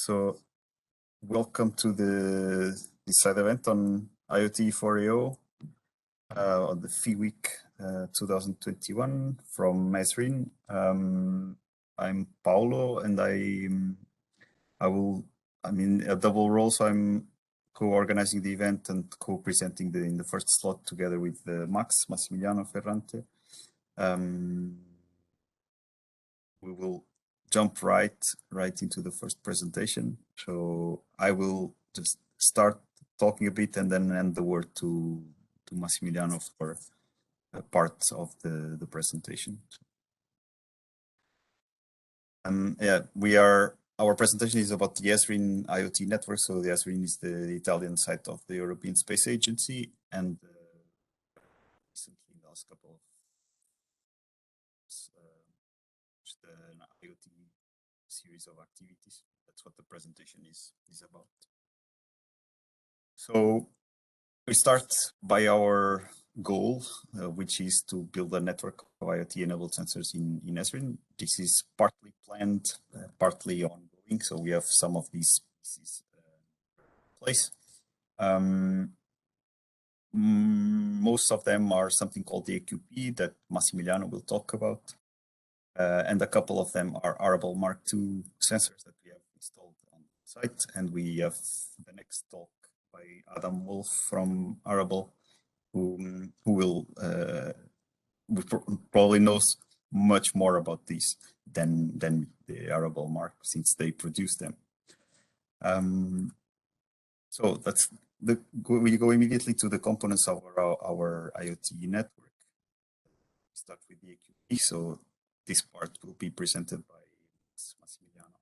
So welcome to this side event on IoT4EO on the Phiweek 2021 from Esrin. I'm Paolo, and I'm in a double role, so I'm co-organizing the event and co-presenting in the first slot together with Massimiliano Ferrante. We will jump right into the first presentation. So I will just start talking a bit and then hand the word to Massimiliano for a part of the presentation. Our presentation is about the Esrin IoT network. So the Esrin is the Italian site of the European Space Agency, and recently, in the last couple of an IoT series of activities. That's what the presentation is about. So we start by our goal, which is to build a network of IoT-enabled sensors in Esrin. This is partly planned, partly ongoing. So we have some of these pieces in place. Most of them are something called the AQP that Massimiliano will talk about. And a couple of them are Arable Mark II sensors that we have installed on the site. And we have the next talk by Adam Wolf from Arable, who probably knows much more about these than the Arable Mark, since they produce them. So that's we go immediately to the components of our IoT network. We start with the AQP. So this part will be presented by Massimiliano.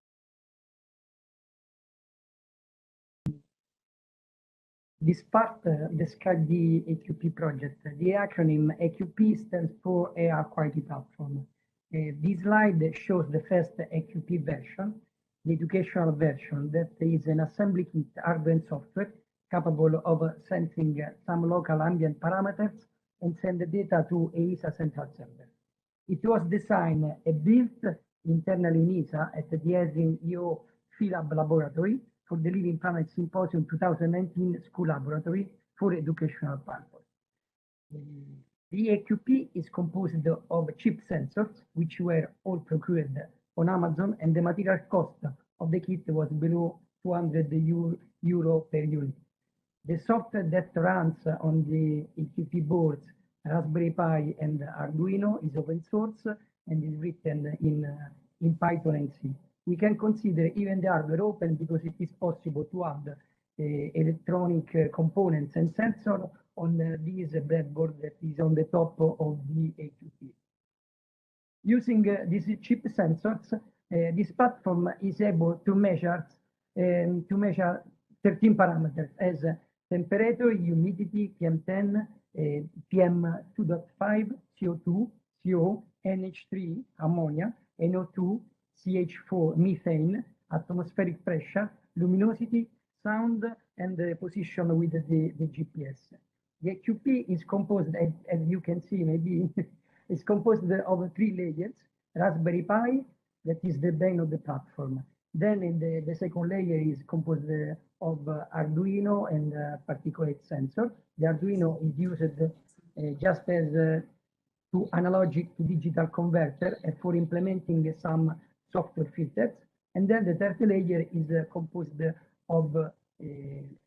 This part describes the AQP project. The acronym AQP stands for Air Quality Platform. This slide shows the first AQP version, the educational version, that is an assembly kit, hardware and software, capable of sensing some local ambient parameters and send the data to ESA central server. It was designed and built internally in ESA at the Esrin EO Philab laboratory for the Living Planet Symposium 2019 School Laboratory for educational purpose. The AQP is composed of chip sensors, which were all procured on Amazon, and the material cost of the kit was below 200 euro per unit. The software that runs on the AQP boards, Raspberry Pi and Arduino, is open source and is written in Python and C. We can consider even the hardware open because it is possible to add electronic components and sensors on this breadboard that is on the top of the AQP. Using these chip sensors, this platform is able to measure 13 parameters as temperature, humidity, PM10, PM2.5, CO2, CO, NH3, ammonia, NO2, CH4, methane, atmospheric pressure, luminosity, sound, and the position with the GPS. The AQP is composed, as you can see, maybe, is composed of 3 layers. Raspberry Pi, that is the brain of the platform. Then in the second layer is composed of Arduino and particulate sensor. The Arduino is used just as to analog to digital converter and for implementing some software filters. And then the third layer is composed of a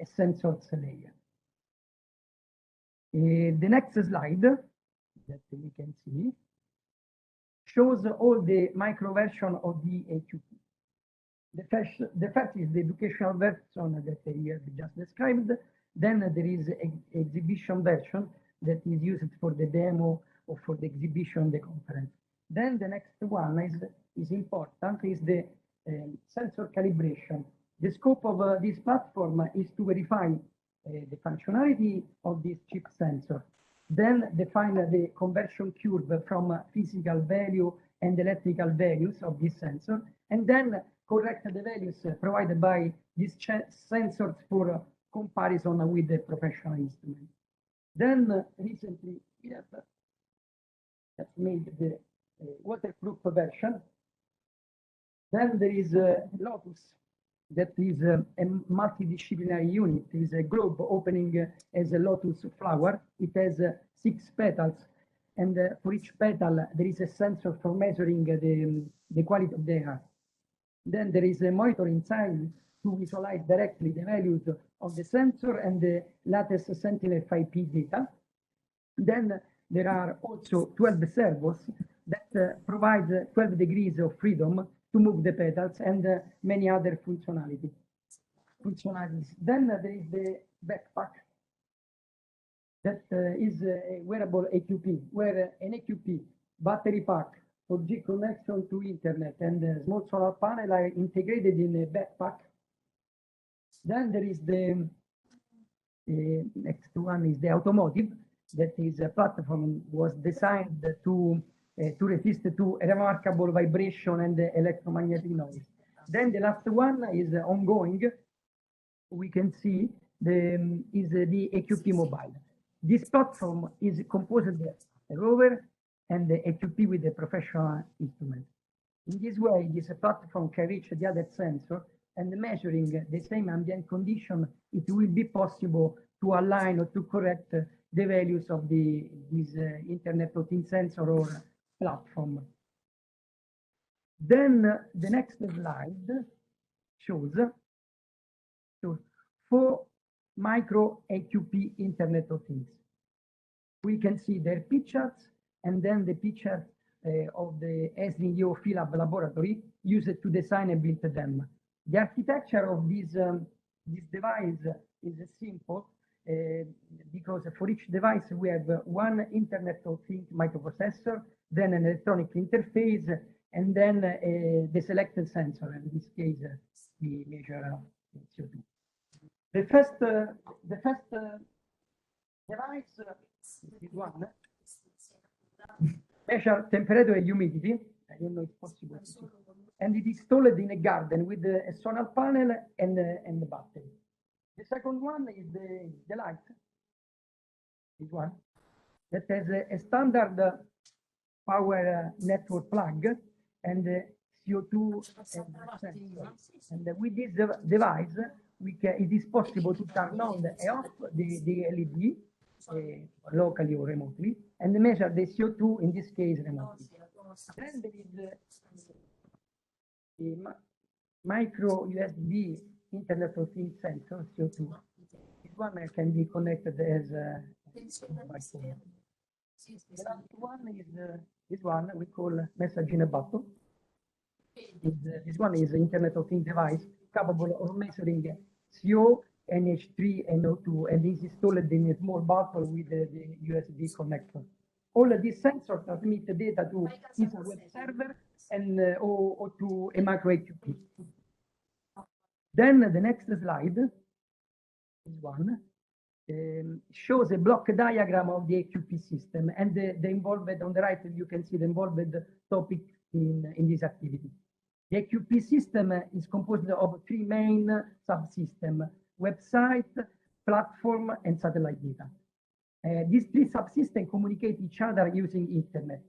sensors layer. The next slide that we can see shows all the micro version of the AQP. The first is the educational version that we have just described. Then there is an exhibition version that is used for the demo or for the exhibition, the conference. Then the next one is important, is the sensor calibration. The scope of this platform is to verify the functionality of this chip sensor, then define the conversion curve from physical value and electrical values of this sensor, and then correct the values provided by these sensors for comparison with the professional instrument. Then recently we have made the waterproof version. Then there is Lotus that is a multidisciplinary unit. It is a globe opening as a lotus flower. It has 6 petals, and for each petal there is a sensor for measuring the quality of the air. Then there is a monitor inside to visualize directly the values of the sensor and the latest Sentinel-5P data. Then there are also 12 servos that provide 12 degrees of freedom to move the petals and many other functionalities. Then there is the backpack that is a wearable AQP, where an AQP battery pack, 4G connection to internet, and a small solar panel are integrated in a backpack. Then there is the next one is the automotive. That is a platform was designed to resist to a remarkable vibration and electromagnetic noise. Then the last one is ongoing. We can see the AQP mobile. This platform is composed of a rover and the AQP with a professional instrument. In this way, this platform can reach the other sensor, and measuring the same ambient condition, it will be possible to align or to correct the values of this Internet of Things sensor or platform. Then the next slide shows 4 micro AQP Internet of Things. We can see their pictures and then the picture of the SNEO Philab laboratory used to design and build them. The architecture of this device is simple because for each device we have one Internet of Things microprocessor, then an electronic interface, and then the selected sensor. In this case, we measure CO2. The first device is one measure temperature and humidity. I don't know if possible. And it is installed in a garden with a solar panel and the battery. The second one is the light. This one that has a standard power network plug and CO2 and sensor. And with this device, it is possible to turn on and off the LED locally or remotely, and measure the CO2 in this case remotely. Then there is the micro USB Internet of Things sensor CO2. This one can be connected as a mobile phone. The last one is this one we call message in a bottle. This one is Internet of Things device capable of measuring CO, NH3, and O2, and is installed in a small bottle with the USB connector. All of these sensors transmit the data to either web server and or to a micro AQP. Then the next slide, this one, shows a block diagram of the AQP system, and the involved on the right you can see the involved topic in this activity. The AQP system is composed of 3 main subsystems: website, platform, and satellite data. These 3 subsystems communicate each other using internet,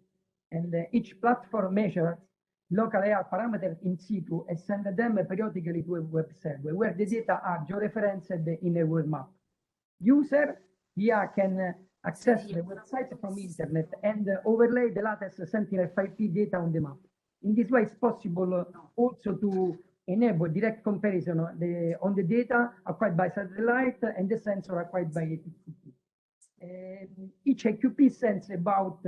and each platform measures local air parameters in situ and sends them periodically to a web server where the data are georeferenced in a world map. User here can access the website from internet and overlay the latest Sentinel-5P data on the map. In this way, it's possible also to enable direct comparison on the data acquired by satellite and the sensor acquired by AQP. Each AQP sends about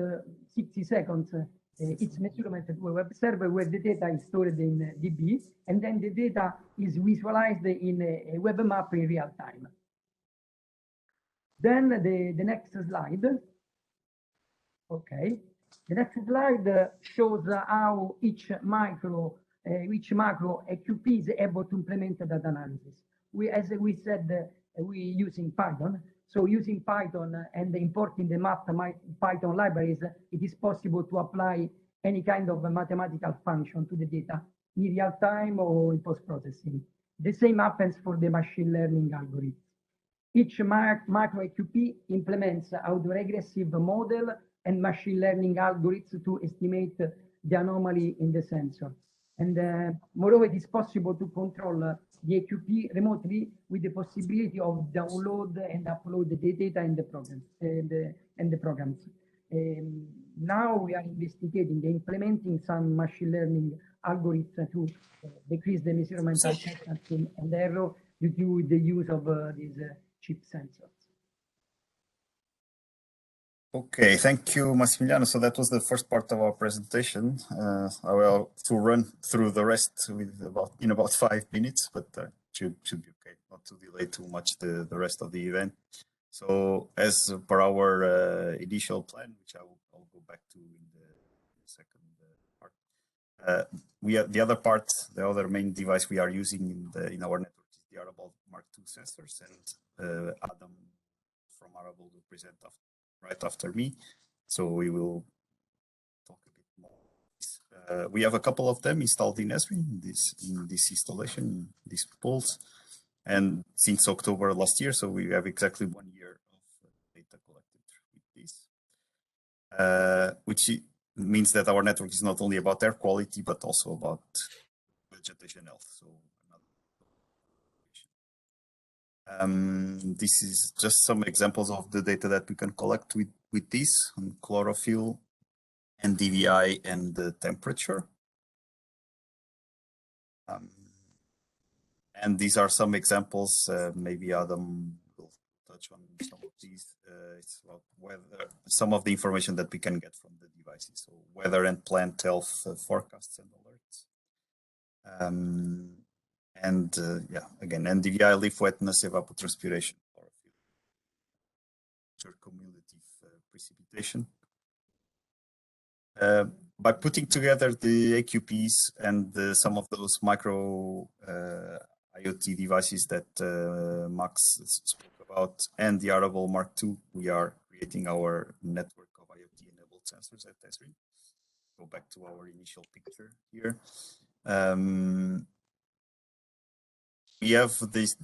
60 seconds its measurement to a web server where the data is stored in DB, and then the data is visualized in a web map in real time. Then the next slide. Okay. The next slide shows how each macro AQP is able to implement data analysis. As we said, we using Python. So using Python and importing the Python libraries, it is possible to apply any kind of mathematical function to the data in real time or in post-processing. The same happens for the machine learning algorithm. Each macro AQP implements autoregressive model and machine learning algorithms to estimate the anomaly in the sensor. And moreover, it is possible to control the AQP remotely with the possibility of download and upload the data in the programs and the programs. Now we are investigating and implementing some machine learning algorithms to decrease the measurement and error due to the use of these chip sensors. Okay, thank you, Massimiliano. So that was the first part of our presentation. I will to run through the rest in about 5 minutes, but should be okay, not to delay too much the rest of the event. So as per our initial plan, which I'll go back to in the second part, we have the other part, the other main device we are using in our network is the Arable Mark II sensors, and Adam from Arable will present right after me. So we will talk a bit more. We have a couple of them installed in Esri in this installation, these poles. And since October last year, so we have exactly 1 year of data collected with this, which means that our network is not only about air quality, but also about vegetation health. So this is just some examples of the data that we can collect with this on chlorophyll and DVI and the temperature. And these are some examples. Maybe Adam will touch on some of these. It's about weather, some of the information that we can get from the devices. So weather and plant health forecasts and alerts. Yeah, again, NDVI, leaf wetness, evapotranspiration, cumulative precipitation. By putting together the AQPs and some of those micro IoT devices that Max spoke about and the Arable Mark II, we are creating our network of IoT-enabled sensors at Esri. Go back to our initial picture here. We have this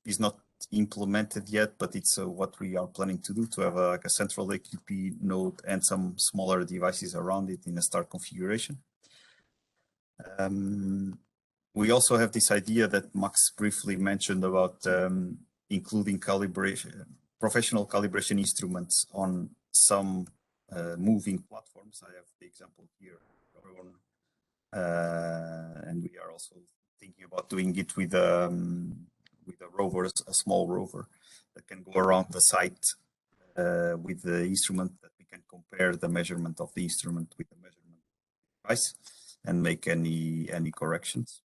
is not implemented yet, but it's what we are planning to do, to have like a central AQP node and some smaller devices around it in a star configuration. We also have this idea that Max briefly mentioned about including professional calibration instruments on some moving platforms. I have the example here, and we are also thinking about doing it with a rover, a small rover that can go around the site with the instrument, that we can compare the measurement of the instrument with the measurement device and make any corrections.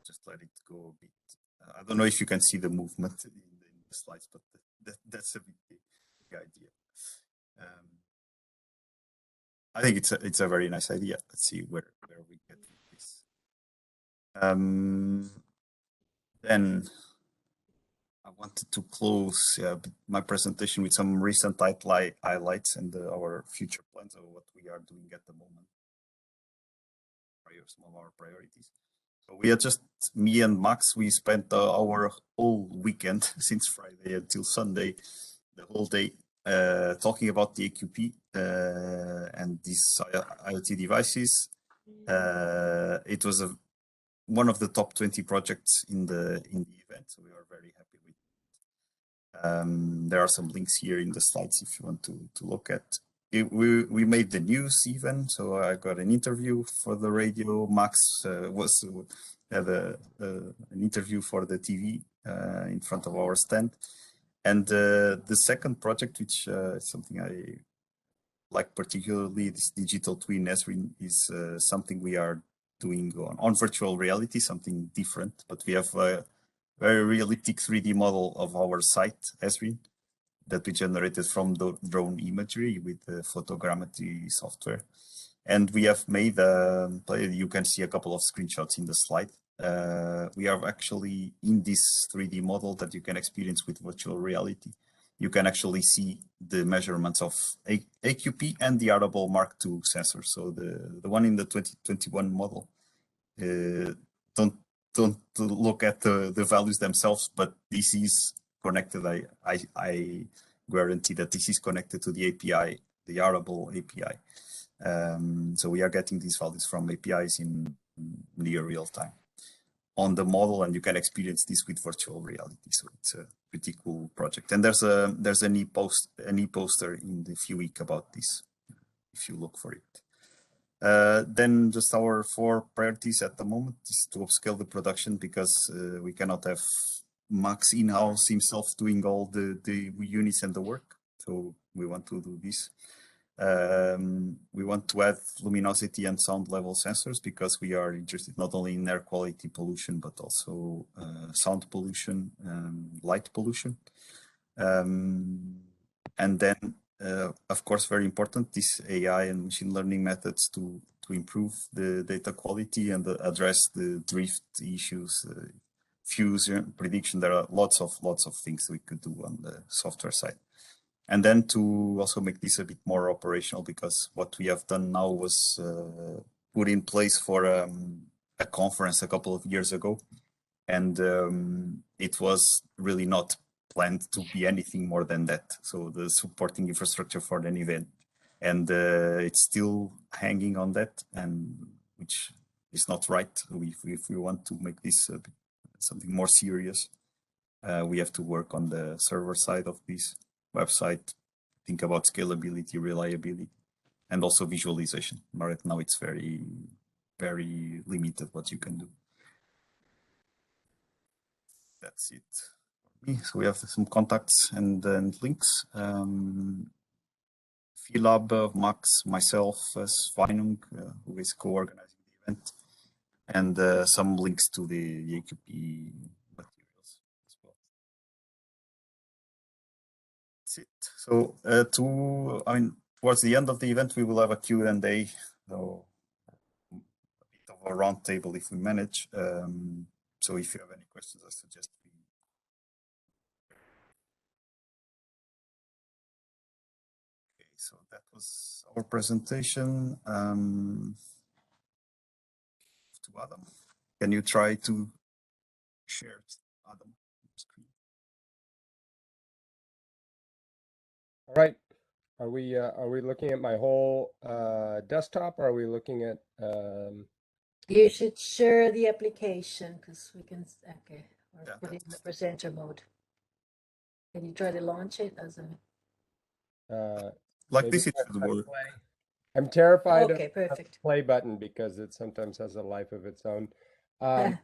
Just let it go a bit. I don't know if you can see the movement in the slides, but that's a bit the idea. I think it's a very nice idea. Let's see where we get with this. Then I wanted to close my presentation with some recent highlights and our future plans of what we are doing at the moment. Some of our priorities. So we are just, me and Max, we spent our whole weekend since Friday until Sunday, the whole day, talking about the AQP and these IoT devices. It was one of the top 20 projects in the event, so we are very happy with it. There are some links here in the slides if you want to look at. We made the news even, so I got an interview for the radio. Max had an interview for the TV in front of our stand. And the second project, which is something I like particularly, this digital twin Esri, is something we are doing on virtual reality, something different, but we have a very realistic 3D model of our site, Esri, that we generated from the drone imagery with the photogrammetry software. And we have made, you can see a couple of screenshots in the slide. We are actually in this 3D model that you can experience with virtual reality. You can actually see the measurements of AQP and the Arable Mark II sensor. So the one in the 2021 model, don't look at the values themselves, but this is connected. I guarantee that this is connected to the API, the Arable API. So we are getting these values from APIs in near real time on the model, and you can experience this with virtual reality. So it's a pretty cool project. And there's an e-poster in the Phiweek about this, if you look for it. Then just our 4 priorities at the moment is to upscale the production, because we cannot have Max in-house himself doing all the units and the work. So we want to do this. We want to add luminosity and sound level sensors, because we are interested not only in air quality pollution, but also sound pollution, light pollution. And then, of course, very important, this AI and machine learning methods to improve the data quality and address the drift issues, fusion, prediction. There are lots of things we could do on the software side. And then to also make this a bit more operational, because what we have done now was put in place for a conference a couple of years ago. And it was really not planned to be anything more than that. So the supporting infrastructure for an event. And it's still hanging on that, and which is not right. If we want to make this something more serious, we have to work on the server side of this website, think about scalability, reliability, and also visualization. Right now it's very, very limited what you can do. That's it for me. So we have some contacts and then links. Philab, Max, myself as Sveinung, who is co-organizing the event, and some links to the AQP materials as well. That's it. So towards the end of the event, we will have a Q&A, so a bit of a round table if we manage. So if you have any questions, I suggest we. Okay, so that was our presentation. To Adam, can you try to share Adam screen? All right. Are we looking at my whole desktop, or are we looking at You should share the application, because we can, okay, or Yeah, put it in the presenter mode. Can you try to launch it as a, like maybe this, it press should work. play? I'm terrified okay, of the perfect. play button because it sometimes has a life of its own. I'm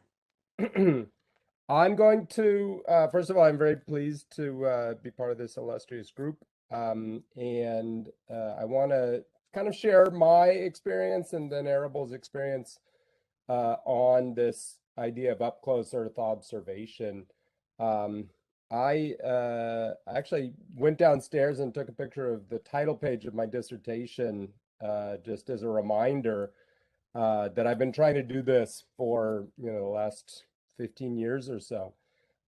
going to, first of all, I'm very pleased to be part of this illustrious group. And I want to kind of share my experience and then Arabel's experience on this idea of up close Earth observation. I actually went downstairs and took a picture of the title page of my dissertation just as a reminder that I've been trying to do this for the last 15 years or so.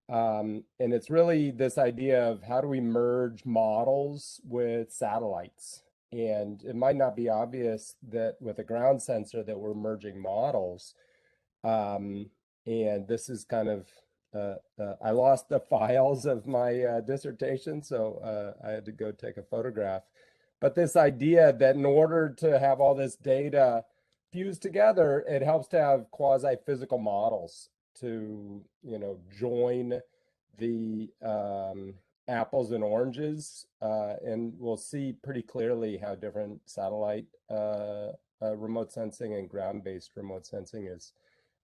And it's really this idea of how do we merge models with satellites. And it might not be obvious that with a ground sensor that we're merging models. And this is kind of, I lost the files of my dissertation, so I had to go take a photograph. But this idea that in order to have all this data fused together, it helps to have quasi-physical models to, join the apples and oranges. And we'll see pretty clearly how different satellite remote sensing and ground-based remote sensing is.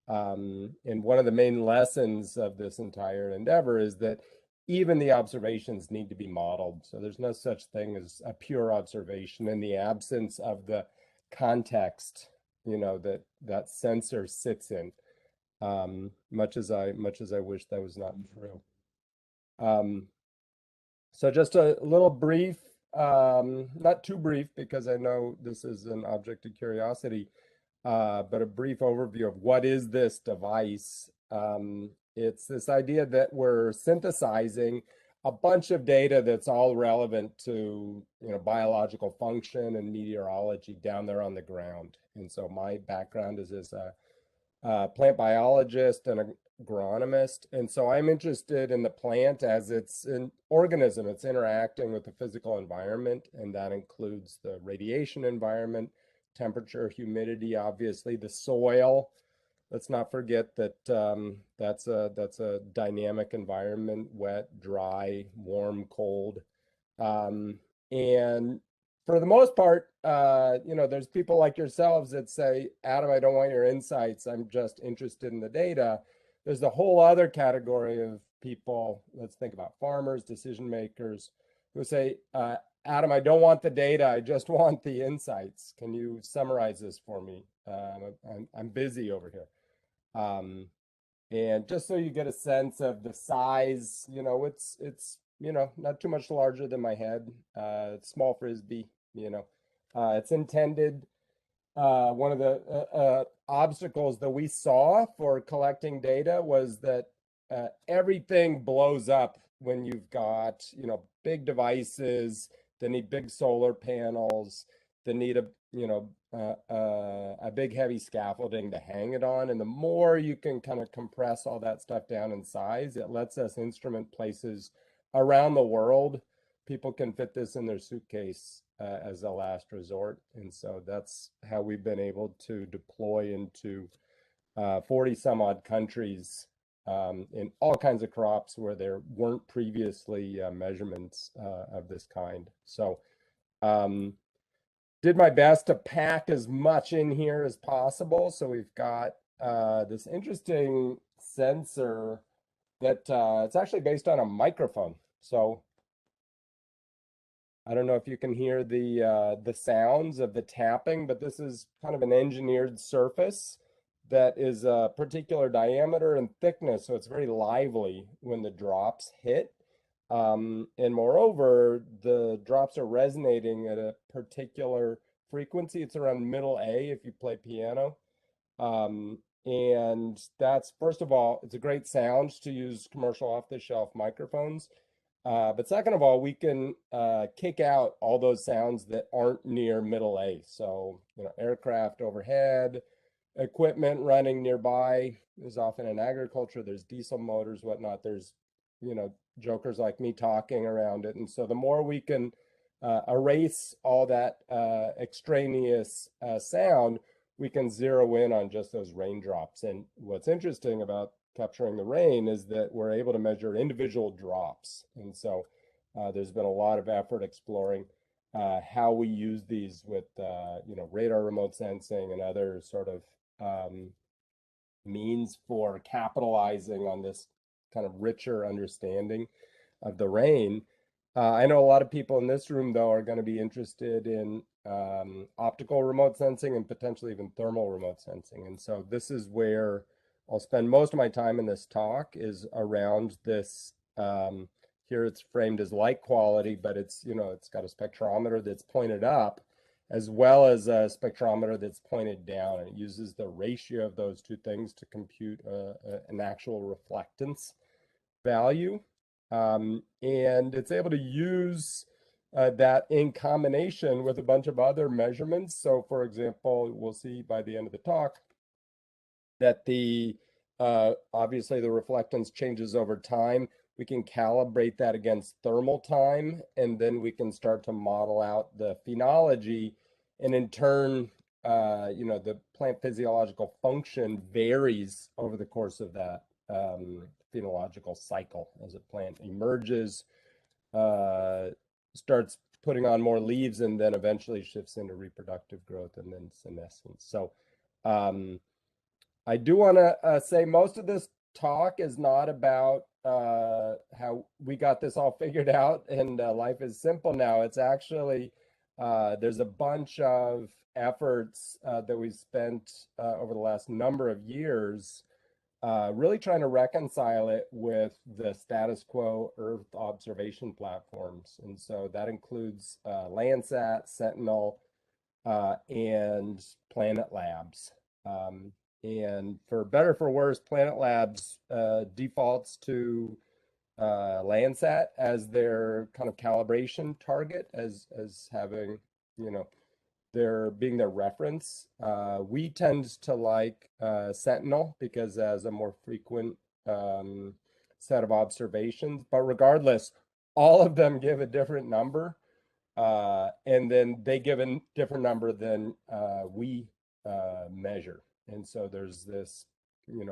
And one of the main lessons of this entire endeavor is that even the observations need to be modeled. So there's no such thing as a pure observation in the absence of the context, that sensor sits in. Much as I wish that was not true. So just a little brief, not too brief because I know this is an object of curiosity, but a brief overview of what is this device. It's this idea that we're synthesizing a bunch of data that's all relevant to biological function and meteorology down there on the ground. And so my background is as a plant biologist and agronomist, and so I'm interested in the plant as it's an organism. It's interacting with the physical environment, and that includes the radiation environment, temperature, humidity, obviously the soil. Let's not forget that that's a dynamic environment: wet, dry, warm, cold, and for the most part, you know, there's people like yourselves that say, Adam, I don't want your insights, I'm just interested in the data. There's the whole other category of people, let's think about farmers, decision makers, who say, Adam, I don't want the data, I just want the insights. Can you summarize this for me? I'm busy over here. And just so you get a sense of the size, you know, it's you know, not too much larger than my head. Small frisbee, you know. It's intended. One of the obstacles that we saw for collecting data was that everything blows up when you've got, you know, big devices that need big solar panels, that need a, you know, a big heavy scaffolding to hang it on. And the more you can kind of compress all that stuff down in size, it lets us instrument places around the world. People can fit this in their suitcase as a last resort. And so that's how we've been able to deploy into 40 some odd countries in all kinds of crops where there weren't previously measurements of this kind. So did my best to pack as much in here as possible. So we've got this interesting sensor that it's actually based on a microphone. So I don't know if you can hear the sounds of the tapping, but this is kind of an engineered surface that is a particular diameter and thickness, so it's very lively when the drops hit. And moreover, the drops are resonating at a particular frequency. It's around middle A if you play piano. And that's, first of all, it's a great sound to use commercial off-the-shelf microphones. But second of all, we can kick out all those sounds that aren't near middle A. So, you know, aircraft overhead, equipment running nearby. There's often in agriculture, there's diesel motors, whatnot. There's, you know, jokers like me talking around it. And so the more we can erase all that extraneous sound, we can zero in on just those raindrops. And what's interesting about capturing the rain is that we're able to measure individual drops. And so there's been a lot of effort exploring how we use these with, you know, radar remote sensing and other sort of means for capitalizing on this kind of richer understanding of the rain. I know a lot of people in this room, though, are going to be interested in optical remote sensing and potentially even thermal remote sensing. And so this is where I'll spend most of my time in this talk, is around this. Here it's framed as light quality, but it's, you know, it's got a spectrometer that's pointed up as well as a spectrometer that's pointed down. And it uses the ratio of those two things to compute an actual reflectance value. And it's able to use that in combination with a bunch of other measurements. So for example, we'll see by the end of the talk that the obviously the reflectance changes over time. We can calibrate that against thermal time, and then we can start to model out the phenology. And in turn, you know, the plant physiological function varies over the course of that phenological cycle as a plant emerges, starts putting on more leaves, and then eventually shifts into reproductive growth and then senescence. So I do want to say most of this talk is not about how we got this all figured out and life is simple now. It's actually, there's a bunch of efforts that we've spent over the last number of years really trying to reconcile it with the status quo Earth observation platforms. And so that includes Landsat, Sentinel, and Planet Labs. And for better or for worse, Planet Labs defaults to Landsat as their kind of calibration target, as having, you know, their being their reference. We tend to like Sentinel because it has a more frequent set of observations. But regardless, all of them give a different number. and then they give a different number than we measure. And so there's this,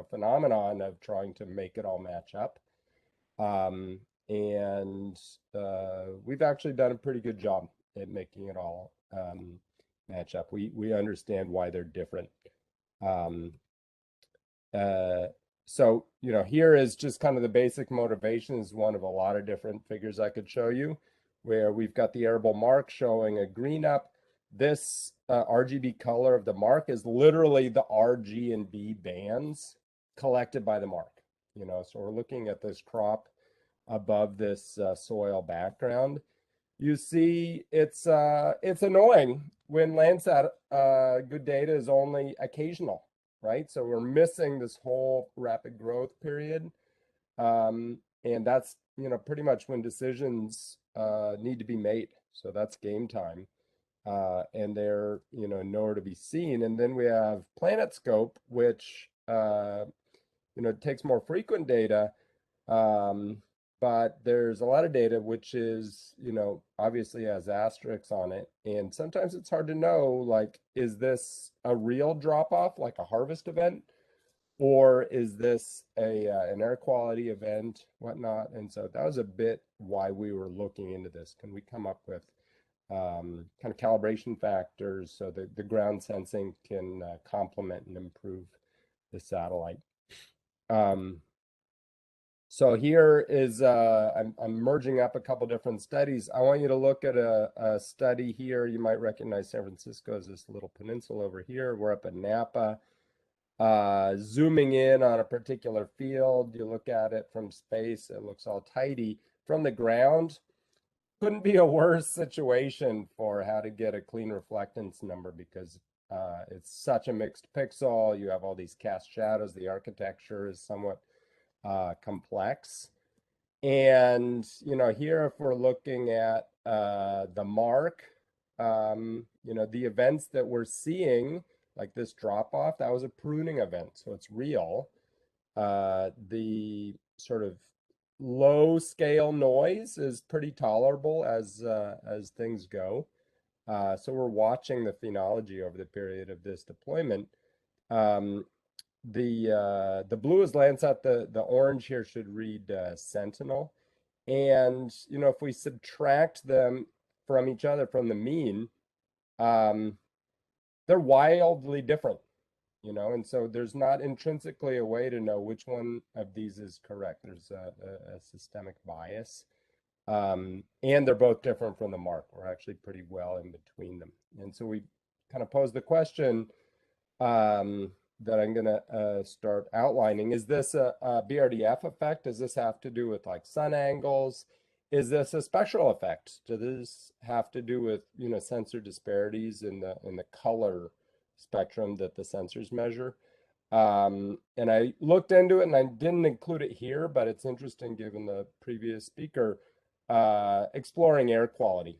phenomenon of trying to make it all match up. And we've actually done a pretty good job at making it all match up. We understand why they're different. So, here is just kind of the basic motivation is one of a lot of different figures I could show you, where we've got the arable mark showing a green up. This RGB color of the mark is literally the R, G, and B bands collected by the mark. So we're looking at this crop above this soil background. You see, it's annoying when Landsat good data is only occasional, right? So we're missing this whole rapid growth period, and that's pretty much when decisions need to be made. So that's game time, and they're nowhere to be seen. And then we have PlanetScope, which takes more frequent data. But there's a lot of data which is, obviously has asterisks on it. And sometimes it's hard to know, like, is this a real drop-off, like a harvest event? Or is this an air quality event, whatnot? And so that was a bit why we were looking into this. Can we come up with kind of calibration factors so that the ground sensing can complement and improve the satellite? So here is, I'm merging up a couple different studies. I want you to look at a study here. You might recognize San Francisco as this little peninsula over here. We're up in Napa, zooming in on a particular field. You look at it from space, it looks all tidy. From the ground, couldn't be a worse situation for how to get a clean reflectance number because it's such a mixed pixel. You have all these cast shadows. The architecture is somewhat complex. And here if we're looking at the mark, the events that we're seeing, like this drop off, that was a pruning event, so it's real. The sort of low scale noise is pretty tolerable as things go. So we're watching the phenology over the period of this deployment. The blue is Landsat, the orange here should read Sentinel. And, if we subtract them from each other from the mean, they're wildly different, and so there's not intrinsically a way to know which one of these is correct. There's a systemic bias. And they're both different from the mark. We're actually pretty well in between them. And so we kind of pose the question, that I'm going to start outlining. Is this a BRDF effect? Does this have to do with like sun angles? Is this a spectral effect? Does this have to do with sensor disparities in the color spectrum that the sensors measure? And I looked into it and I didn't include it here, but it's interesting given the previous speaker exploring air quality.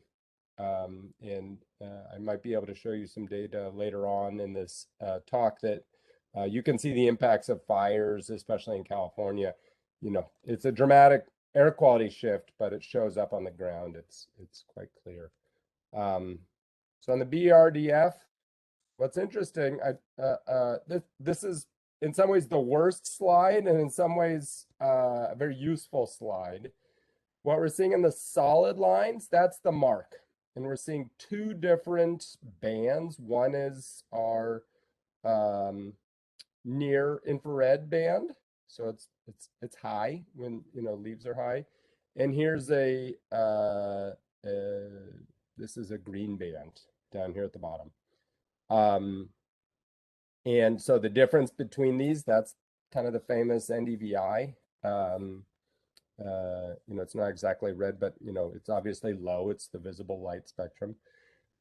And I might be able to show you some data later on in this talk that you can see the impacts of fires, especially in California. It's a dramatic air quality shift, but it shows up on the ground. It's quite clear. So on the BRDF, what's interesting, this is in some ways the worst slide, and in some ways a very useful slide. What we're seeing in the solid lines, that's the mark. And we're seeing two different bands. One is our near infrared band, so it's high when leaves are high, and here's this is a green band down here at the bottom. And so the difference between these, that's kind of the famous NDVI. It's not exactly red, but it's obviously low. It's the visible light spectrum.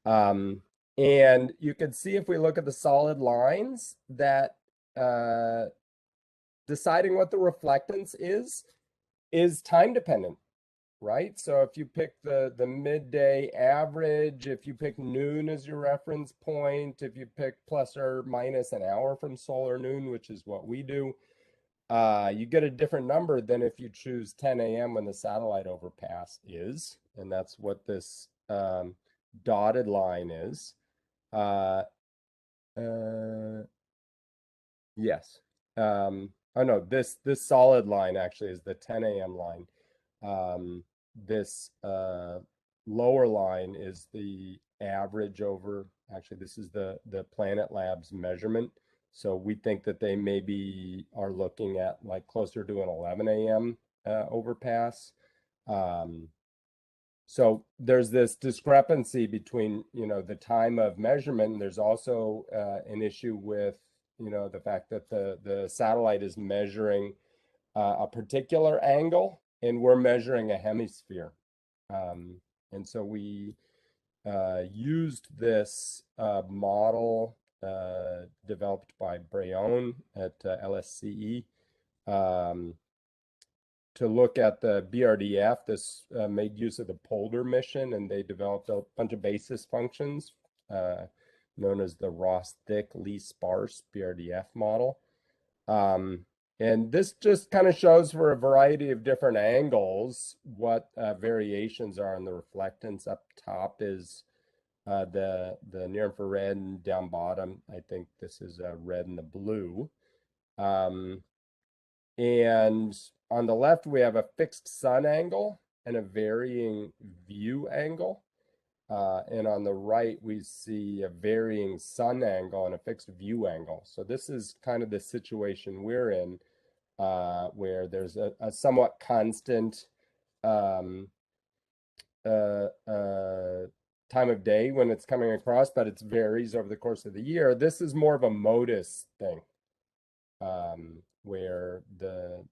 And you can see if we look at the solid lines that deciding what the reflectance is time dependent, right? So if you pick the midday average, if you pick noon as your reference point, if you pick plus or minus an hour from solar noon, which is what we do, you get a different number than if you choose 10 a.m. when the satellite overpass is. And that's what this dotted line is. Yes. Oh no, this solid line actually is the 10 a.m. line. This lower line is the average over, actually this is the Planet Labs measurement. So we think that they maybe are looking at like closer to an 11 a.m. Overpass. So there's this discrepancy between, the time of measurement, and there's also an issue with, the fact that the satellite is measuring a particular angle, and we're measuring a hemisphere. And so we used this model developed by Breon at LSCE to look at the BRDF. This made use of the Polder mission, and they developed a bunch of basis functions known as the Ross-Thich-Lee-Sparse BRDF model. And this just kind of shows for a variety of different angles what variations are in the reflectance. Up top is the near infrared, and down bottom, I think this is red and the blue. And on the left, we have a fixed sun angle and a varying view angle. And on the right, we see a varying sun angle and a fixed view angle. So this is kind of the situation we're in, where there's a somewhat constant time of day when it's coming across, but it varies over the course of the year. This is more of a modus thing, where the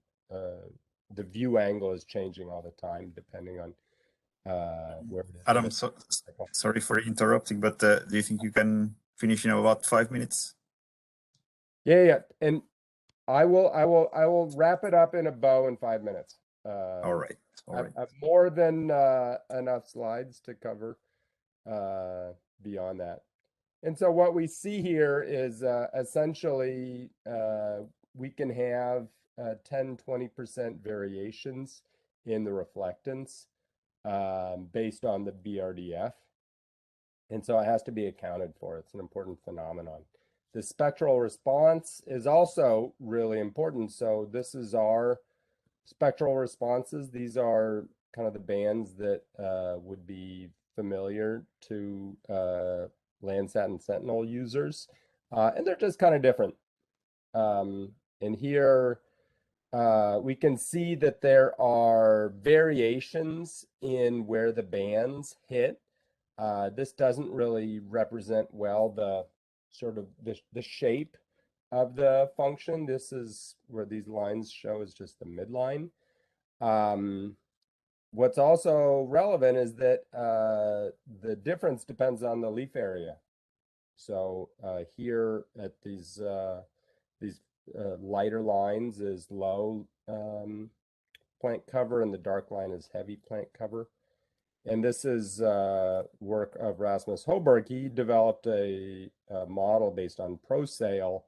view angle is changing all the time depending on where it is. Adam, sorry for interrupting, but do you think you can finish in about 5 minutes? Yeah, and I will wrap it up in a bow in 5 minutes. All right. I have more than enough slides to cover beyond that. And so what we see here is essentially we can have 10-20% variations in the reflectance based on the BRDF. And so it has to be accounted for. It's an important phenomenon. The spectral response is also really important. So this is our spectral responses. These are kind of the bands that would be familiar to Landsat and Sentinel users. And they're just kind of different. And here we can see that there are variations in where the bands hit. This doesn't really represent well the sort of the shape of the function. This is where these lines show is just the midline. What's also relevant is that the difference depends on the leaf area. So here at these lighter lines is low plant cover, and the dark line is heavy plant cover. And this is work of Rasmus Hoberg. He developed a model based on ProSail,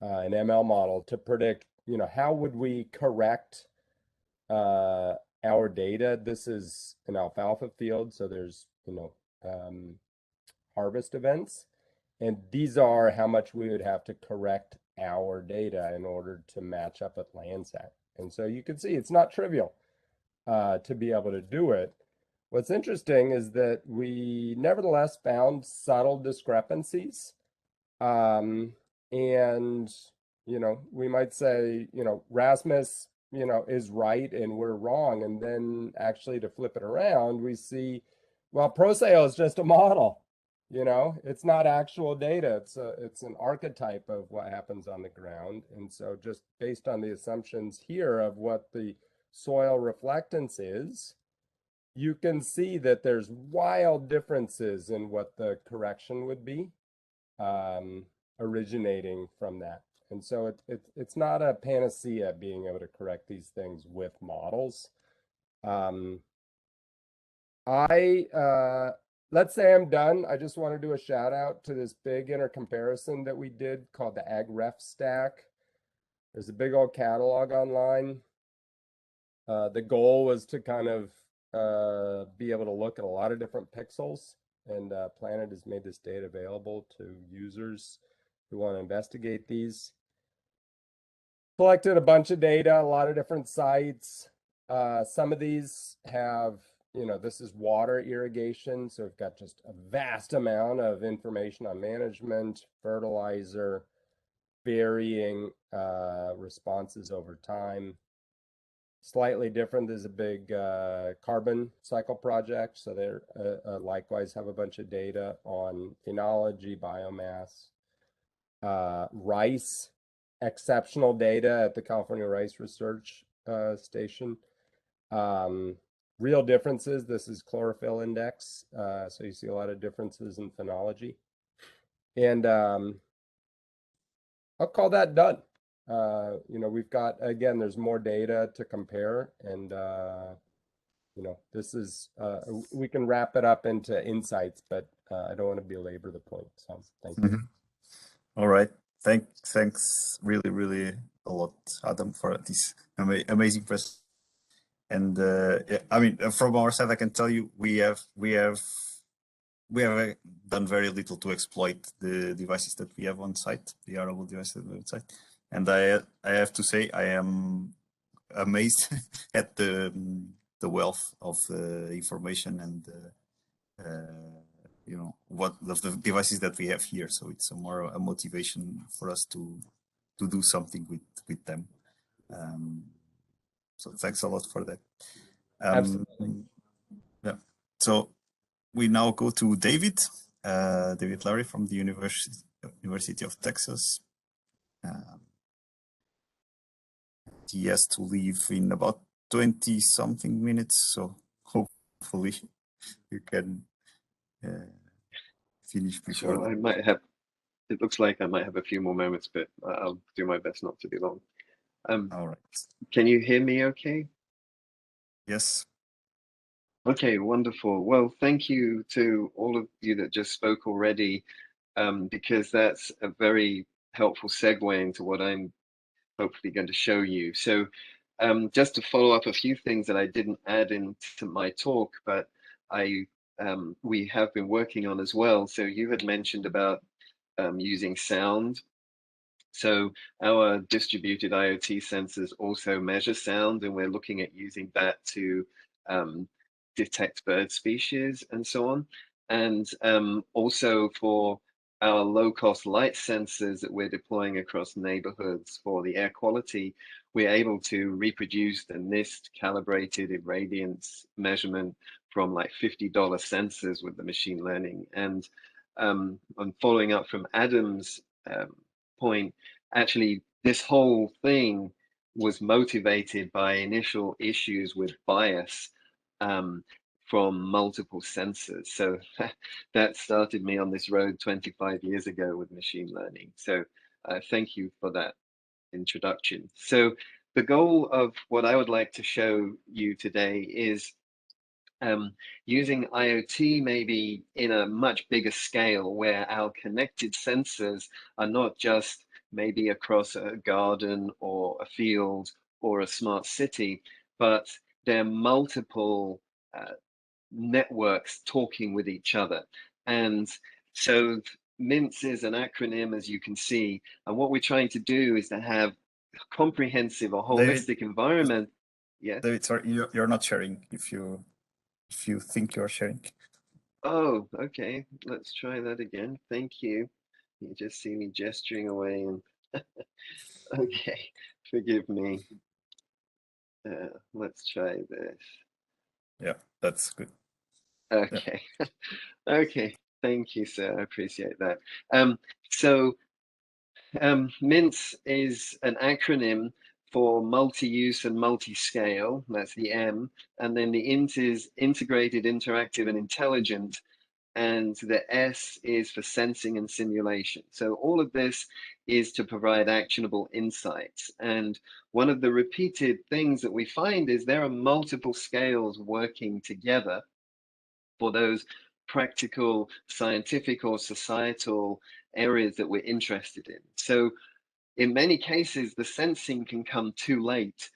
an ML model, to predict, how would we correct our data. This is an alfalfa field, so there's, harvest events. And these are how much we would have to correct our data in order to match up at Landsat. And so you can see it's not trivial to be able to do it. What's interesting is that we nevertheless found subtle discrepancies. And, we might say, Rasmus, is right and we're wrong. And then actually to flip it around, we see, well, ProSail is just a model. It's not actual data. It's an archetype of what happens on the ground. And so just based on the assumptions here of what the soil reflectance is, you can see that there's wild differences in what the correction would be originating from that. And so it's not a panacea being able to correct these things with models. Let's say I'm done. I just want to do a shout out to this big intercomparison that we did called the AgRef stack. There's a big old catalog online. The goal was to kind of be able to look at a lot of different pixels, and Planet has made this data available to users who want to investigate these. Collected a bunch of data, a lot of different sites. Some of these have, this is water irrigation, so we've got just a vast amount of information on management, fertilizer, varying responses over time. Slightly different, there's a big carbon cycle project, so they likewise have a bunch of data on phenology, biomass, rice, exceptional data at the California Rice Research Station. Real differences, this is chlorophyll index, so you see a lot of differences in phenology. And I'll call that done. We've got, again, there's more data to compare, and this is, we can wrap it up into insights, but I don't want to belabor the point, so thank you. All right, thanks really, really a lot, Adam, for this amazing presentation. And yeah, I mean, from our side, I can tell you we have done very little to exploit the devices that we have on site, the arable devices that we have on site. And I have to say, I am amazed at the wealth of information and what of the devices that we have here. So it's more a motivation for us to do something with them. So thanks a lot for that. Absolutely. Yeah. So we now go to David Larry from the University of Texas. He has to leave in about 20-something minutes, so hopefully you can finish before. So I might have. It looks like I might have a few more moments, but I'll do my best not to be long. All right. Can you hear me okay? Yes. Okay, wonderful. Well, thank you to all of you that just spoke already, because that's a very helpful segue into what I'm hopefully going to show you. So just to follow up a few things that I didn't add into my talk, but we have been working on as well. So you had mentioned about using sound. So our distributed IoT sensors also measure sound, and we're looking at using that to detect bird species and so on. And also for our low-cost light sensors that we're deploying across neighborhoods for the air quality, we're able to reproduce the NIST calibrated irradiance measurement from like $50 sensors with the machine learning. And I'm following up from Adam's point, actually, this whole thing was motivated by initial issues with bias from multiple sensors. So that started me on this road 25 years ago with machine learning. So thank you for that introduction. So the goal of what I would like to show you today is using IoT maybe in a much bigger scale, where our connected sensors are not just maybe across a garden or a field or a smart city, but they're multiple networks talking with each other. And so MINTS is an acronym, as you can see, and what we're trying to do is to have a comprehensive or holistic environment. Yeah. David, sorry, you're not sharing if you think you're sharing. Oh, okay. Let's try that again. Thank you. You just see me gesturing away and okay, forgive me. Let's try this. Yeah, that's good. Okay. Yeah. Okay. Thank you, sir. I appreciate that. So MINTS is an acronym for multi-use and multi-scale. That's the M. And then the INT is integrated, interactive, and intelligent. And the S is for sensing and simulation. So all of this is to provide actionable insights. And one of the repeated things that we find is there are multiple scales working together for those practical, scientific, or societal areas that we're interested in. So in many cases, the sensing can come too late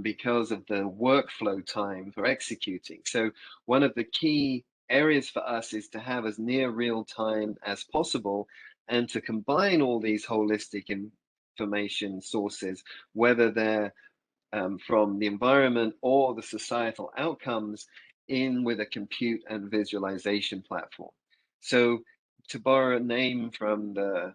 because of the workflow time for executing. So one of the key areas for us is to have as near real time as possible and to combine all these holistic information sources, whether they're from the environment or the societal outcomes, in with a compute and visualization platform. So to borrow a name from the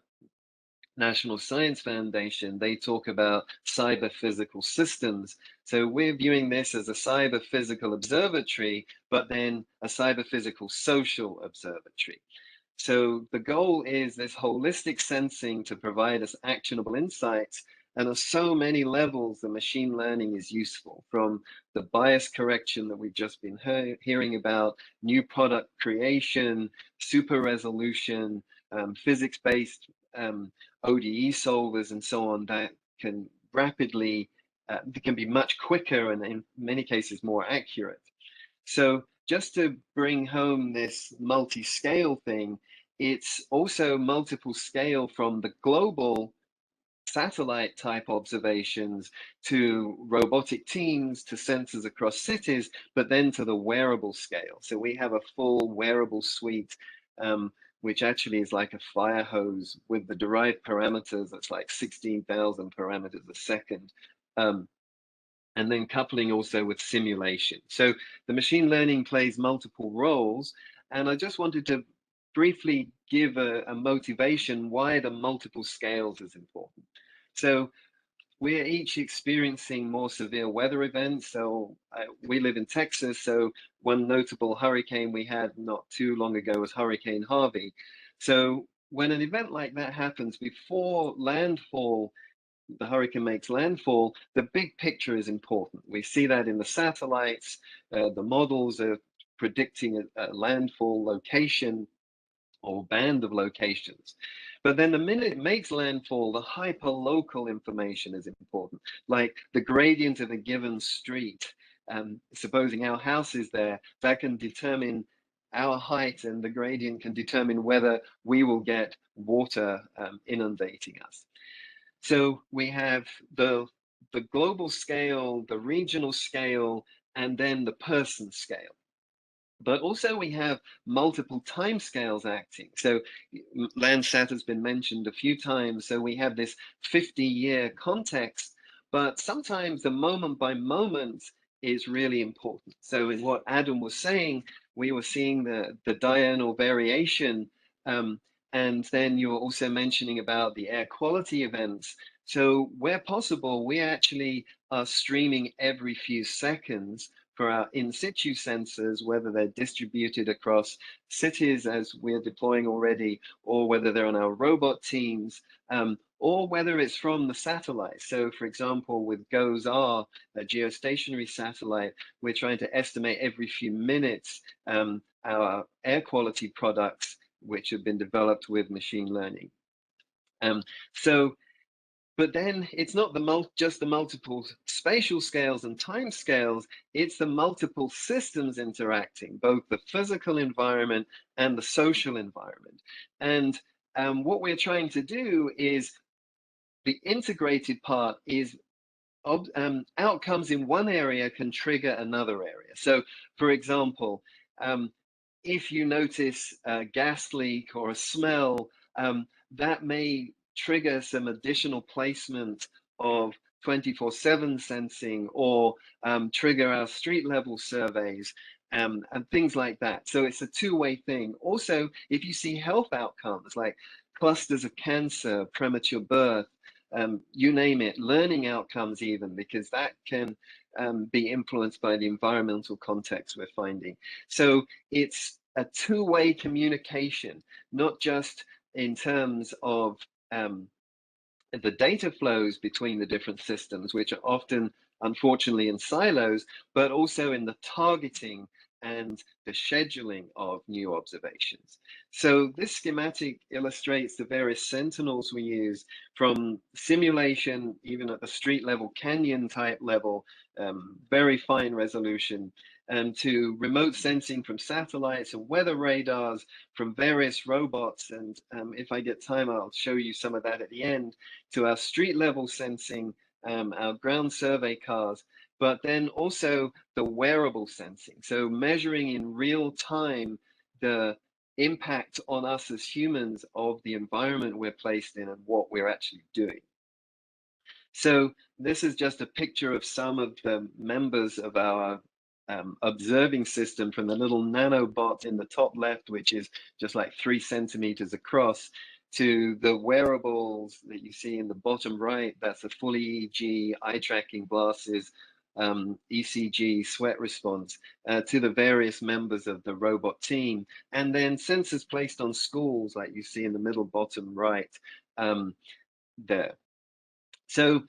National Science Foundation, they talk about cyber physical systems. So we're viewing this as a cyber physical observatory, but then a cyber physical social observatory. So the goal is this holistic sensing to provide us actionable insights. And on so many levels, the machine learning is useful, from the bias correction that we've just been hearing about, new product creation, super resolution, physics-based ODE solvers, and so on, that can rapidly, they can be much quicker and in many cases more accurate. So just to bring home this multi-scale thing, it's also multiple scale from the global satellite type observations to robotic teams to sensors across cities, but then to the wearable scale. So we have a full wearable suite, which actually is like a fire hose with the derived parameters. That's like 16,000 parameters a second. And then coupling also with simulation. So the machine learning plays multiple roles. And I just wanted to briefly give a motivation why the multiple scales is important. So we're each experiencing more severe weather events. So we live in Texas. So one notable hurricane we had not too long ago was Hurricane Harvey. So when an event like that happens, before landfall, the hurricane makes landfall, the big picture is important. We see that in the satellites. The models are predicting a landfall location or band of locations. But then the minute it makes landfall, the hyperlocal information is important, like the gradient of a given street. Supposing our house is there, that can determine our height, and the gradient can determine whether we will get water inundating us. So we have the global scale, the regional scale, and then the person scale. But also we have multiple time scales acting. So Landsat has been mentioned a few times. So we have this 50-year context, but sometimes the moment by moment is really important. So in what Adam was saying, we were seeing the diurnal variation, and then you were also mentioning about the air quality events. So where possible, we actually are streaming every few seconds for our in situ sensors, whether they're distributed across cities as we're deploying already, or whether they're on our robot teams, or whether it's from the satellite. So for example, with GOES-R, a geostationary satellite, we're trying to estimate every few minutes our air quality products, which have been developed with machine learning. But then it's not just the multiple spatial scales and time scales, it's the multiple systems interacting, both the physical environment and the social environment. And what we're trying to do is, the integrated part is outcomes in one area can trigger another area. So for example, if you notice a gas leak or a smell, that may trigger some additional placement of 24/7 sensing, or trigger our street level surveys, and things like that. So it's a two-way thing. Also, if you see health outcomes like clusters of cancer, premature birth, you name it, learning outcomes even, because that can be influenced by the environmental context we're finding. So it's a two-way communication, not just in terms of the data flows between the different systems, which are often, unfortunately, in silos, but also in the targeting and the scheduling of new observations. So this schematic illustrates the various sentinels we use, from simulation, even at the street level, canyon type level, very fine resolution, to remote sensing from satellites and weather radars from various robots. And if I get time, I'll show you some of that at the end, to our street level sensing our ground survey cars, but then also the wearable sensing. So measuring in real time the impact on us as humans of the environment we're placed in and what we're actually doing. So this is just a picture of some of the members of our observing system, from the little nanobot in the top left, which is just like 3 centimeters across, to the wearables that you see in the bottom right. That's a full EEG, eye tracking glasses, ECG, sweat response, to the various members of the robot team, and then sensors placed on schools, like you see in the middle bottom right there. So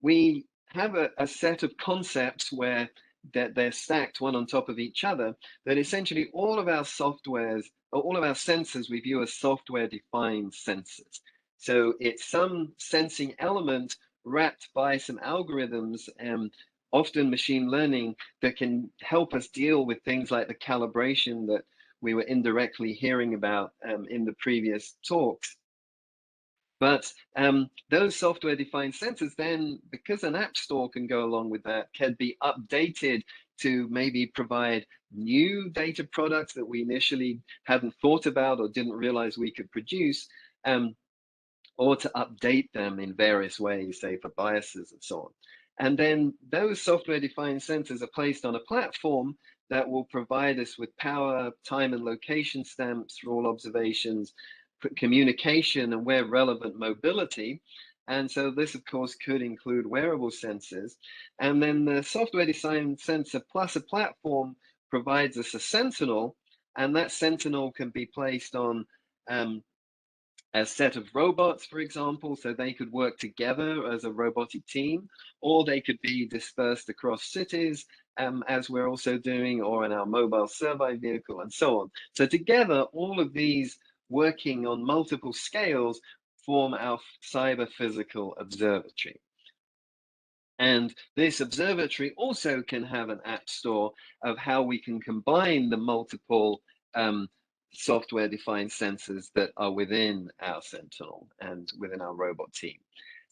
we have a set of concepts where they're stacked one on top of each other, that essentially all of our softwares, or all of our sensors, we view as software-defined sensors. So it's some sensing element wrapped by some algorithms, often machine learning, that can help us deal with things like the calibration that we were indirectly hearing about in the previous talks. But those software-defined sensors then, because an app store can go along with that, can be updated to maybe provide new data products that we initially hadn't thought about or didn't realize we could produce, or to update them in various ways, say for biases and so on. And then those software-defined sensors are placed on a platform that will provide us with power, time, and location stamps for all observations, communication, and where relevant, mobility. And so this, of course, could include wearable sensors. And then the software-defined sensor plus a platform provides us a sentinel, and that sentinel can be placed on a set of robots, for example, so they could work together as a robotic team, or they could be dispersed across cities, as we're also doing, or in our mobile survey vehicle, and so on. So together, all of these working on multiple scales form our cyber physical observatory. And this observatory also can have an app store of how we can combine the multiple software-defined sensors that are within our Sentinel and within our robot team.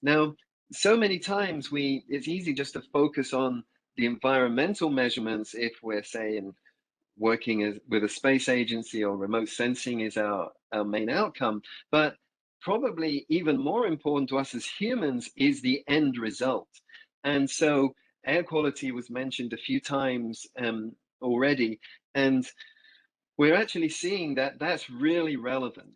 Now, so many times it's easy just to focus on the environmental measurements if we're, say, working with a space agency, or remote sensing is our main outcome. But probably even more important to us as humans is the end result. And so air quality was mentioned a few times already, and we're actually seeing that that's really relevant.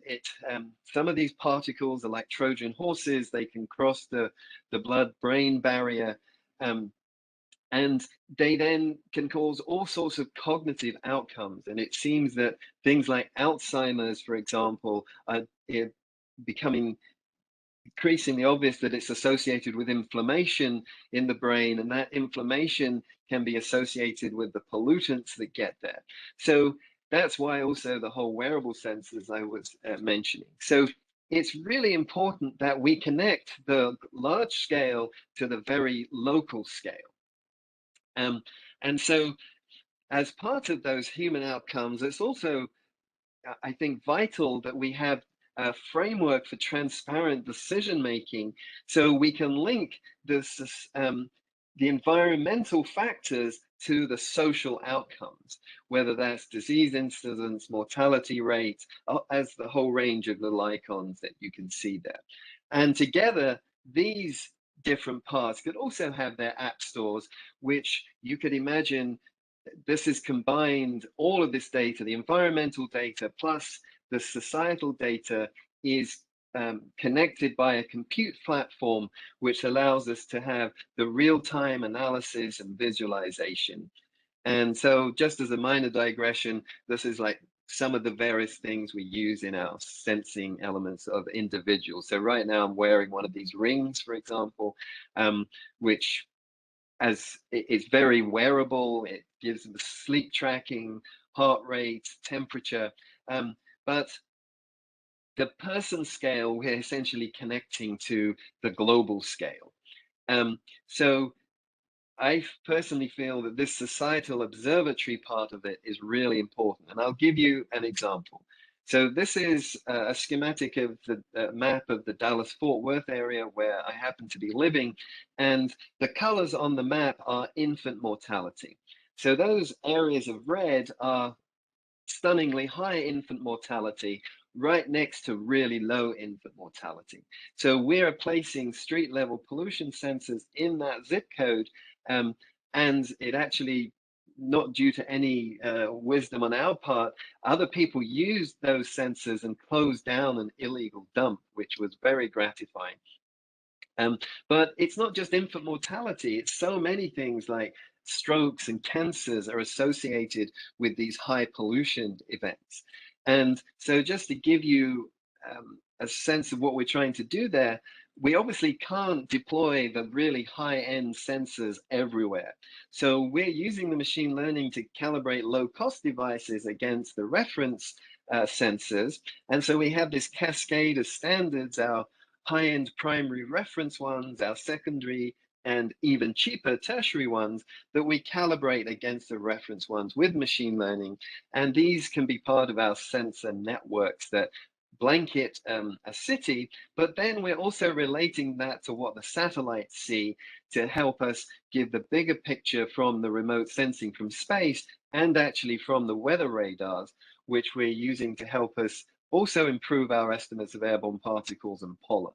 Some of these particles are like Trojan horses. They can cross the blood-brain barrier, and they then can cause all sorts of cognitive outcomes. And it seems that things like Alzheimer's, for example, are becoming increasingly obvious that it's associated with inflammation in the brain, and that inflammation can be associated with the pollutants that get there. So that's why also the whole wearable sensors I was mentioning. So it's really important that we connect the large scale to the very local scale. And so as part of those human outcomes, it's also, I think, vital that we have a framework for transparent decision making, so we can link this, the environmental factors to the social outcomes, whether that's disease incidence, mortality rate, as the whole range of little icons that you can see there. And together, these different parts could also have their app stores, which you could imagine this is combined, all of this data, the environmental data plus the societal data, is connected by a compute platform, which allows us to have the real-time analysis and visualization. And so just as a minor digression, this is like some of the various things we use in our sensing elements of individuals. So right now I'm wearing one of these rings, for example, which as it's very wearable. It gives them sleep tracking, heart rate, temperature, but the person scale, we're essentially connecting to the global scale. So I personally feel that this societal observatory part of it is really important. And I'll give you an example. So this is a schematic of the map of the Dallas-Fort Worth area where I happen to be living. And the colors on the map are infant mortality. So those areas of red are stunningly high infant mortality right next to really low infant mortality. So we're placing street level pollution sensors in that zip code, and it actually, not due to any wisdom on our part, other people used those sensors and closed down an illegal dump, which was very gratifying. But it's not just infant mortality, it's so many things like strokes and cancers are associated with these high pollution events. And so just to give you a sense of what we're trying to do there, we obviously can't deploy the really high-end sensors everywhere. So we're using the machine learning to calibrate low-cost devices against the reference sensors. And so we have this cascade of standards, our high-end primary reference ones, our secondary and even cheaper tertiary ones that we calibrate against the reference ones with machine learning. And these can be part of our sensor networks that blanket a city, but then we're also relating that to what the satellites see to help us give the bigger picture from the remote sensing from space and actually from the weather radars, which we're using to help us also improve our estimates of airborne particles and pollen.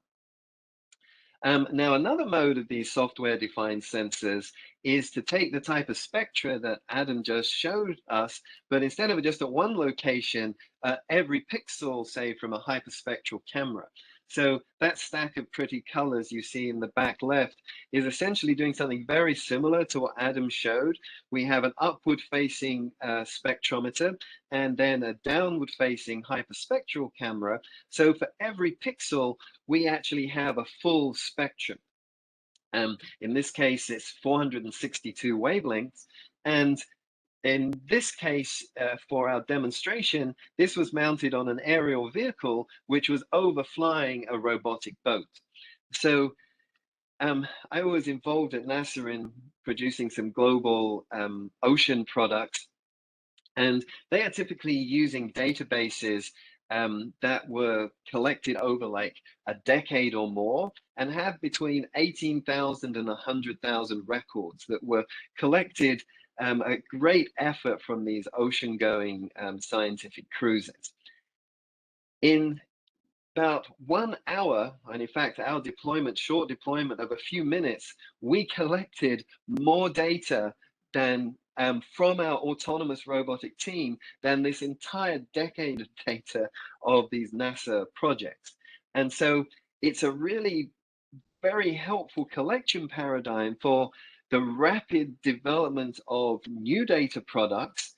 Now, another mode of these software-defined sensors is to take the type of spectra that Adam just showed us, but instead of just at one location, every pixel, say, from a hyperspectral camera. So that stack of pretty colors you see in the back left is essentially doing something very similar to what Adam showed. We have an upward-facing spectrometer and then a downward-facing hyperspectral camera. So for every pixel, we actually have a full spectrum. In this case, it's 462 wavelengths. And in this case, for our demonstration, this was mounted on an aerial vehicle, which was overflying a robotic boat. So I was involved at NASA in producing some global ocean products. And they are typically using databases that were collected over like a decade or more and have between 18,000 and 100,000 records that were collected a great effort from these ocean-going scientific cruises. In about 1 hour, and in fact, our deployment, short deployment of a few minutes, we collected more data than from our autonomous robotic team than this entire decade of data of these NASA projects. And so it's a really very helpful collection paradigm for the rapid development of new data products.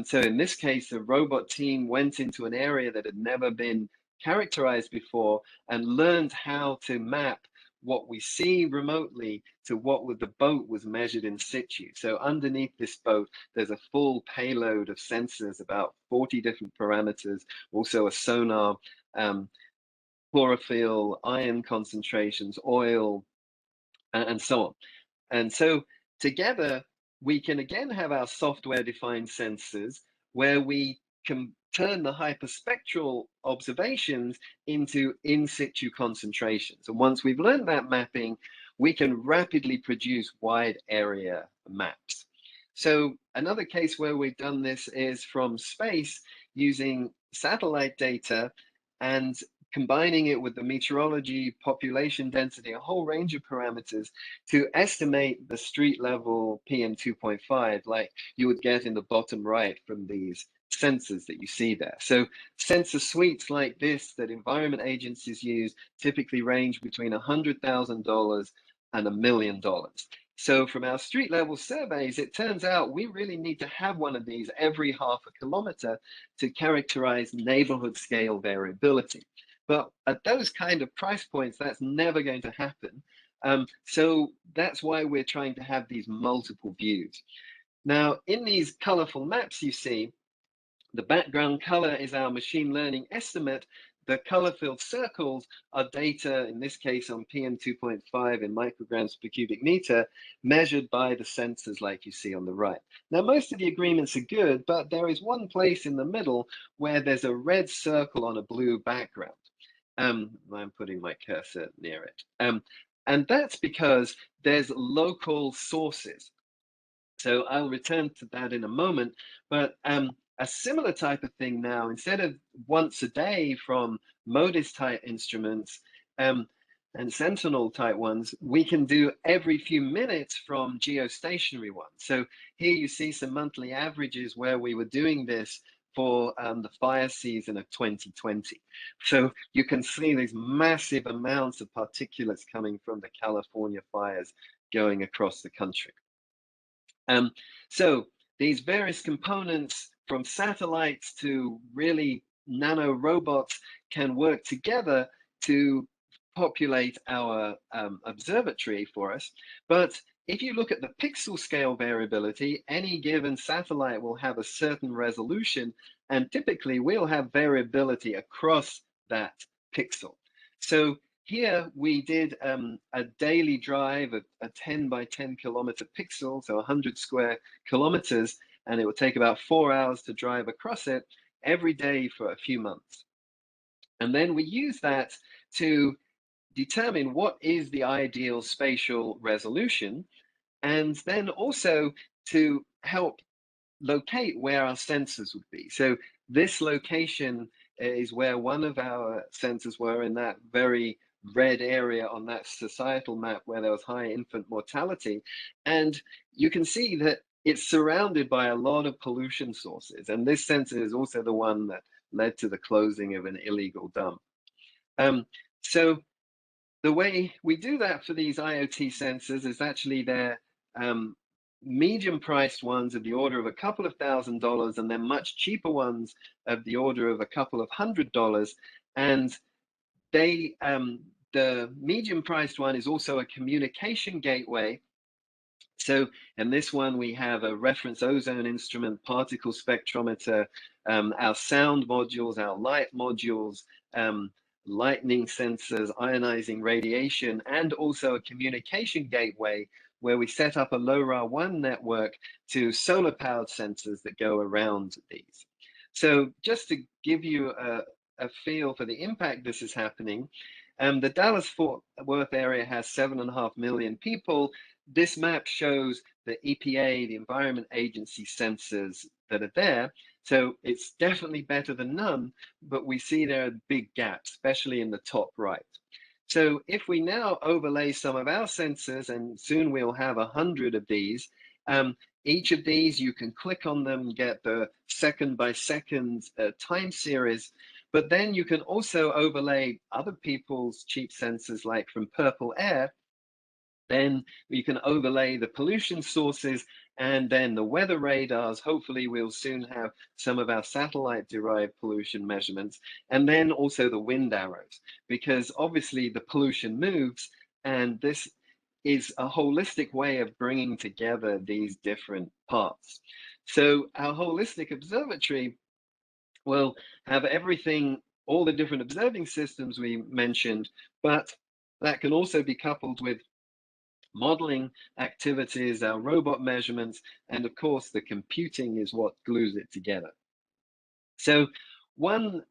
So in this case, the robot team went into an area that had never been characterized before and learned how to map what we see remotely to what the boat was measured in situ. So underneath this boat, there's a full payload of sensors, about 40 different parameters, also a sonar, chlorophyll, iron concentrations, oil, and so on. And so together, we can again have our software-defined sensors where we can turn the hyperspectral observations into in situ concentrations. And once we've learned that mapping, we can rapidly produce wide area maps. So another case where we've done this is from space using satellite data and combining it with the meteorology, population density, a whole range of parameters to estimate the street level PM 2.5, like you would get in the bottom right from these sensors that you see there. So sensor suites like this that environment agencies use typically range between $100,000 and $1 million. So from our street level surveys, it turns out we really need to have one of these every half a kilometer to characterize neighborhood scale variability. But at those kind of price points, that's never going to happen. So that's why we're trying to have these multiple views. Now, in these colorful maps you see, the background color is our machine learning estimate the color-filled circles are data, in this case on PM2.5 in micrograms per cubic meter, measured by the sensors like you see on the right. Now, most of the agreements are good, but there is one place in the middle where there's a red circle on a blue background. I'm putting my cursor near it. And that's because there's local sources. So I'll return to that in a moment, but a similar type of thing now, instead of once a day from MODIS type instruments and Sentinel type ones, we can do every few minutes from geostationary ones. So here you see some monthly averages where we were doing this for the fire season of 2020. So you can see these massive amounts of particulates coming from the California fires going across the country. So these various components, from satellites to really nano robots, can work together to populate our observatory for us. But if you look at the pixel scale variability, any given satellite will have a certain resolution, and typically we'll have variability across that pixel. So here we did a daily drive of a 10 by 10 kilometer pixel, so 100 square kilometers, and it would take about 4 hours to drive across it every day for a few months. And then we use that to determine what is the ideal spatial resolution, and then also to help locate where our sensors would be. So this location is where one of our sensors were, in that very red area on that societal map where there was high infant mortality. And you can see that it's surrounded by a lot of pollution sources. And this sensor is also the one that led to the closing of an illegal dump. So the way we do that for these IoT sensors is actually they're medium priced ones of the order of a couple of $1,000s, and then much cheaper ones of the order of a couple of $100s. And they, the medium priced one is also a communication gateway. So in this one, we have a reference ozone instrument, particle spectrometer, our sound modules, our light modules, lightning sensors, ionizing radiation, and also a communication gateway where we set up a LoRaWAN network to solar powered sensors that go around these. So just to give you a feel for the impact this is happening, the Dallas-Fort Worth area has 7.5 million people. This map shows the EPA, the Environment Agency sensors that are there. So it's definitely better than none, but we see there are big gaps, especially in the top right. So if we now overlay some of our sensors, and soon we'll have 100 of these, each of these you can click on them, get the second by second time series, but then you can also overlay other people's cheap sensors, like from Purple Air. Then you can overlay the pollution sources and then the weather radars. Hopefully we'll soon have some of our satellite derived pollution measurements, and then also the wind arrows, because obviously the pollution moves, and this is a holistic way of bringing together these different parts. So our holistic observatory will have everything, all the different observing systems we mentioned, but that can also be coupled with modeling activities, our robot measurements, and of course the computing is what glues it together. So one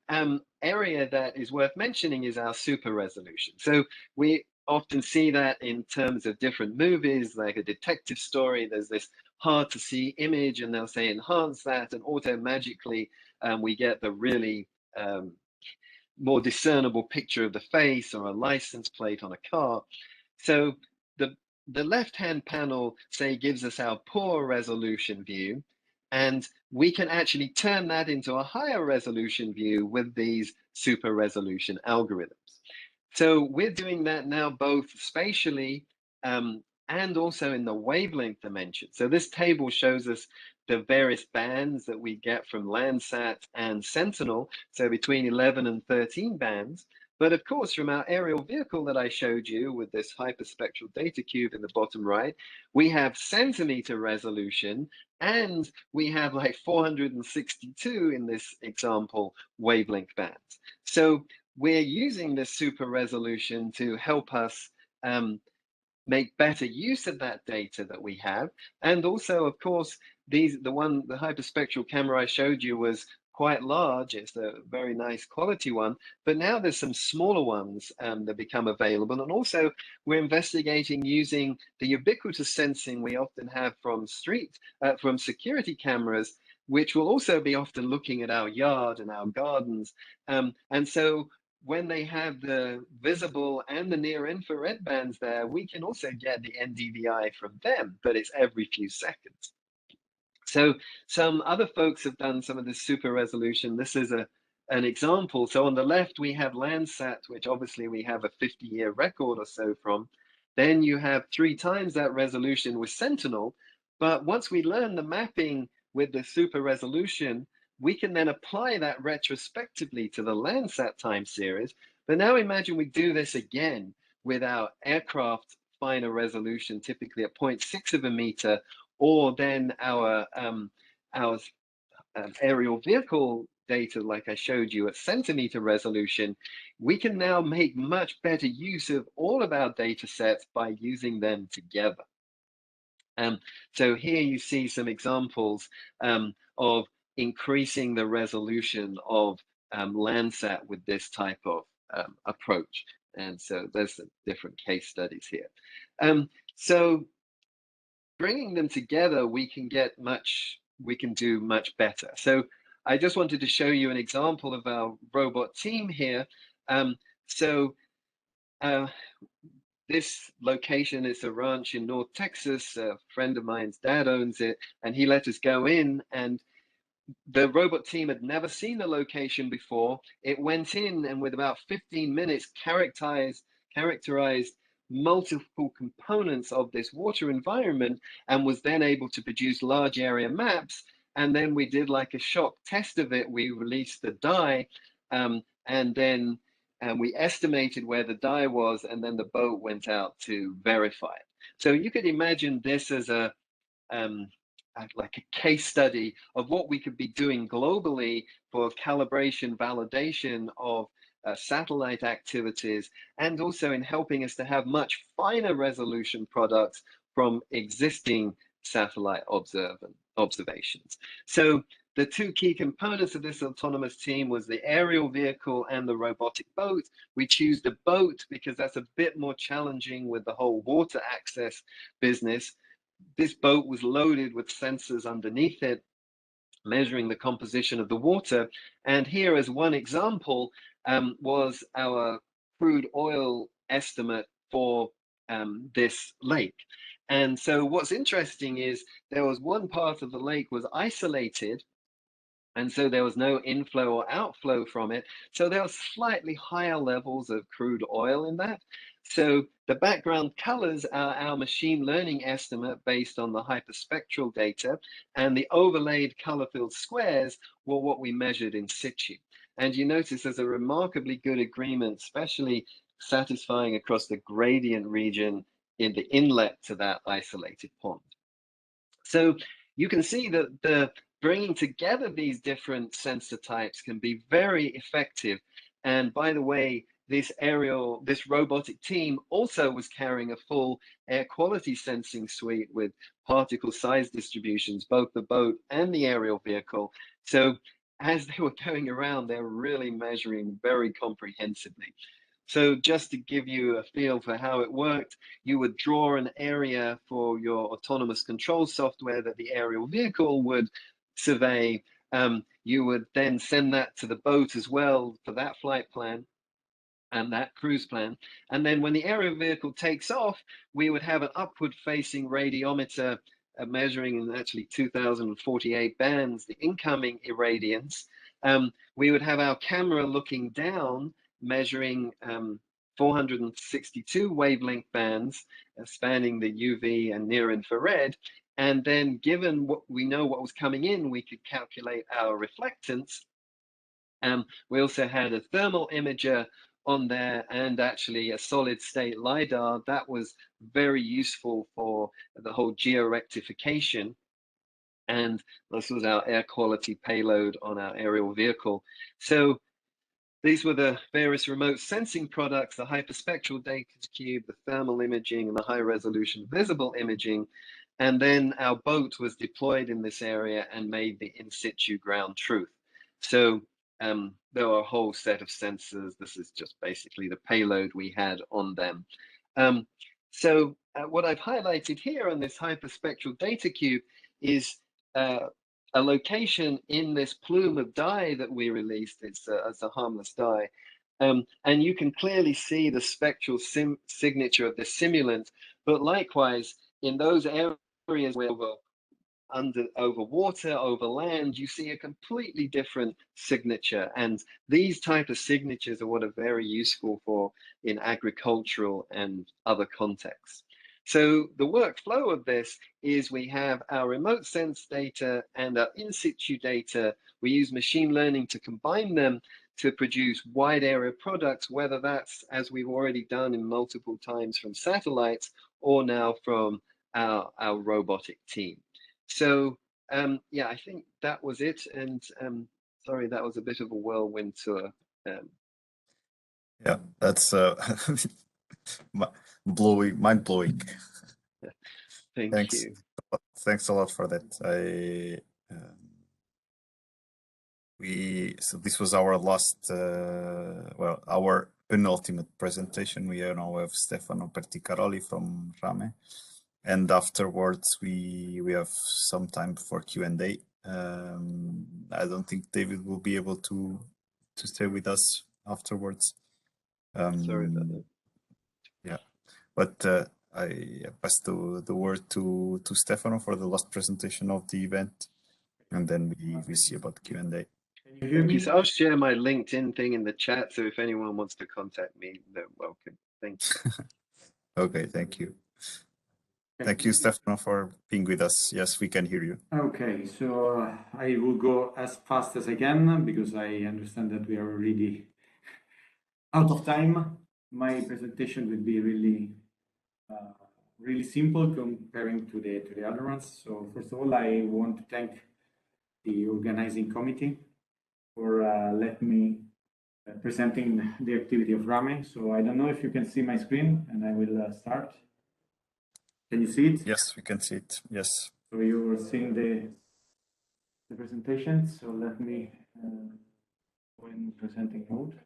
area that is worth mentioning is our super resolution. So we often see that in terms of different movies, like a detective story. There's this hard to see image, and they'll say enhance that, and auto-magically we get the really more discernible picture of the face or a license plate on a car. So the left-hand panel, say, gives us our poor resolution view, and we can actually turn that into a higher resolution view with these super resolution algorithms. So we're doing that now both spatially and also in the wavelength dimension. So this table shows us the various bands that we get from Landsat and Sentinel, so between 11 and 13 bands. But of course, from our aerial vehicle that I showed you with this hyperspectral data cube in the bottom right, we have centimeter resolution, and we have like 462 in this example wavelength bands. So we're using this super resolution to help us make better use of that data that we have. And also, of course, the hyperspectral camera I showed you was quite large. It's a very nice quality one, but now there's some smaller ones that become available. And also we're investigating using the ubiquitous sensing we often have from from security cameras, which will also be often looking at our yard and our gardens. And so when they have the visible and the near infrared bands there, we can also get the NDVI from them, but it's every few seconds. So some other folks have done some of this super resolution. This is an example. So on the left, we have Landsat, which obviously we have a 50-year record or so from. Then you have 3 times that resolution with Sentinel. But once we learn the mapping with the super resolution, we can then apply that retrospectively to the Landsat time series. But now imagine we do this again with our aircraft finer resolution, typically at 0.6 of a meter, or then our aerial vehicle data, like I showed you, at centimeter resolution. We can now make much better use of all of our data sets by using them together. So here you see some examples of increasing the resolution of Landsat with this type of approach. And so there's some different case studies here. So bringing them together, we can do much better. So I just wanted to show you an example of our robot team here. This location is a ranch in North Texas. A friend of mine's dad owns it, and he let us go in, and the robot team had never seen the location before. It went in and with about 15 minutes characterized multiple components of this water environment, and was then able to produce large area maps. And then we did like a shock test of it. We released the dye, and then we estimated where the dye was, and then the boat went out to verify it. So you could imagine this as like a case study of what we could be doing globally for calibration, validation of satellite activities, and also in helping us to have much finer resolution products from existing satellite observations. So the 2 key components of this autonomous team was the aerial vehicle and the robotic boat. We choose the boat because that's a bit more challenging with the whole water access business. This boat was loaded with sensors underneath it, measuring the composition of the water. And here, as one example, was our crude oil estimate for this lake. And so what's interesting is there was one part of the lake was isolated, and so there was no inflow or outflow from it. So there were slightly higher levels of crude oil in that. So the background colors are our machine learning estimate based on the hyperspectral data, and the overlaid color-filled squares were what we measured in situ. And you notice there's a remarkably good agreement, especially satisfying across the gradient region in the inlet to that isolated pond. So you can see that the bringing together these different sensor types can be very effective. And by the way, this robotic team also was carrying a full air quality sensing suite with particle size distributions, both the boat and the aerial vehicle. So as they were going around, they were really measuring very comprehensively. So just to give you a feel for how it worked, you would draw an area for your autonomous control software that the aerial vehicle would survey. You would then send that to the boat as well for that flight plan and that cruise plan. And then when the aerial vehicle takes off, we would have an upward facing radiometer measuring in actually 2048 bands, the incoming irradiance. We would have our camera looking down, measuring 462 wavelength bands spanning the UV and near infrared. And then given what we know what was coming in, we could calculate our reflectance. We also had a thermal imager on there, and actually a solid state LiDAR that was very useful for the whole geo-rectification. And this was our air quality payload on our aerial vehicle. So these were the various remote sensing products, the hyperspectral data cube, the thermal imaging, and the high resolution visible imaging. And then our boat was deployed in this area and made the in situ ground truth. So there were a whole set of sensors. This is just basically the payload we had on them. So what I've highlighted here on this hyperspectral data cube is a location in this plume of dye that we released. It's a harmless dye. And you can clearly see the spectral signature of the simulant, but likewise, in those areas where over water, over land, you see a completely different signature. And these type of signatures are what are very useful for in agricultural and other contexts. So the workflow of this is we have our remote sense data and our in situ data. We use machine learning to combine them to produce wide area products, whether that's, as we've already done in multiple times, from satellites or now from our robotic team. So yeah, I think that was it. And sorry, that was a bit of a whirlwind tour. Yeah, that's mind blowing. Thank you. Thanks a lot for that. So this was our last, well, our penultimate presentation. We now have Stefano Perticaroli from Rame. And afterwards, we have some time for Q&A. I don't think David will be able to stay with us afterwards. Sorry about that. Yeah, but I pass the word to Stefano for the last presentation of the event, and then we see about Q&A. Thank you. So I'll share my LinkedIn thing in the chat. So if anyone wants to contact me, they're welcome. Thank you. Okay, thank you. Thank you, Stefano, for being with us. Yes, we can hear you. Okay, so I will go as fast as I can because I understand that we are already out of time. My presentation will be really, really simple comparing to the other ones. So first of all, I want to thank the organizing committee for letting me presenting the activity of Rame. So I don't know if you can see my screen, and I will start. Can you see it? Yes, we can see it. Yes. So you are seeing the presentation. So let me go in presenting mode.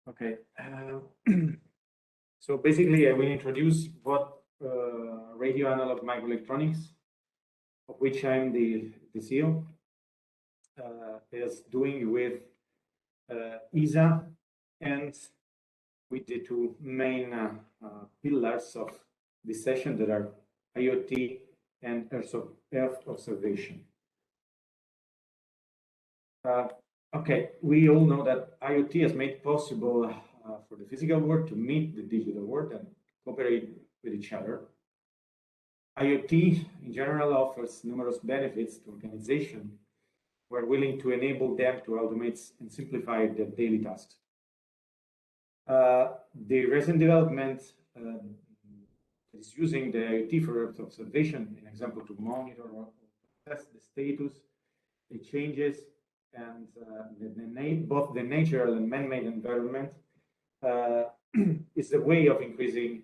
Okay. So basically, I will introduce what radio analog microelectronics, of which I'm the CEO, is doing with ESA and with the two main pillars of this session that are IoT and Earth observation. Okay, we all know that IoT has made possible for the physical world to meet the digital world and cooperate with each other. IoT in general offers numerous benefits to organizations who are willing to enable them to automate and simplify their daily tasks. The recent development is using the IoT for Earth observation, an example, to monitor or test the status, the changes, and both the natural and man-made environment is a way of increasing,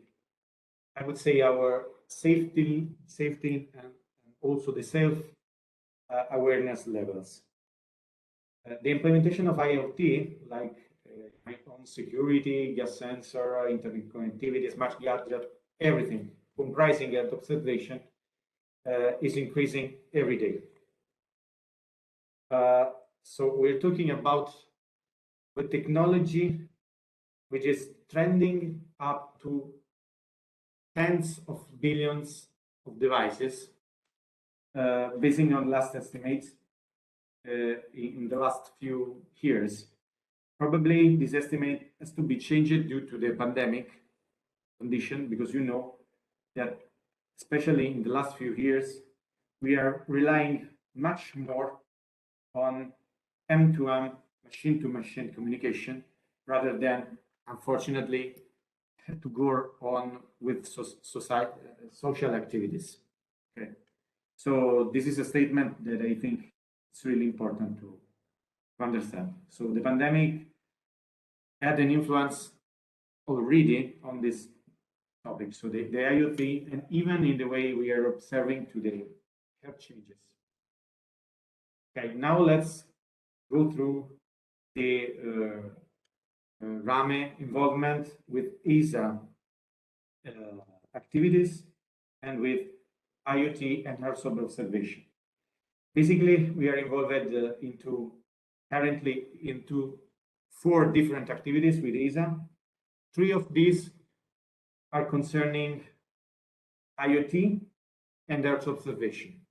I would say, our safety and also the self-awareness levels. The implementation of IoT, like home security, gas sensor, internet connectivity, smart gadget, everything comprising Earth observation is increasing every day. So we're talking about the technology which is trending up to tens of billions of devices, based on last estimates in the last few years. Probably this estimate has to be changed due to the pandemic condition, because you know that especially in the last few years, we are relying much more on M2M machine-to-machine communication rather than, unfortunately, to go on with social activities. Okay, so this is a statement that I think it's really important to understand. So the pandemic had an influence already on this topic. So the IoT, and even in the way we are observing today, have changes. Okay, now let's go through the RAME involvement with ESA activities and with IoT and Earth observation. Basically, we are involved currently into 4 different activities with ESA. 3 of these are concerning IoT and Earth observation.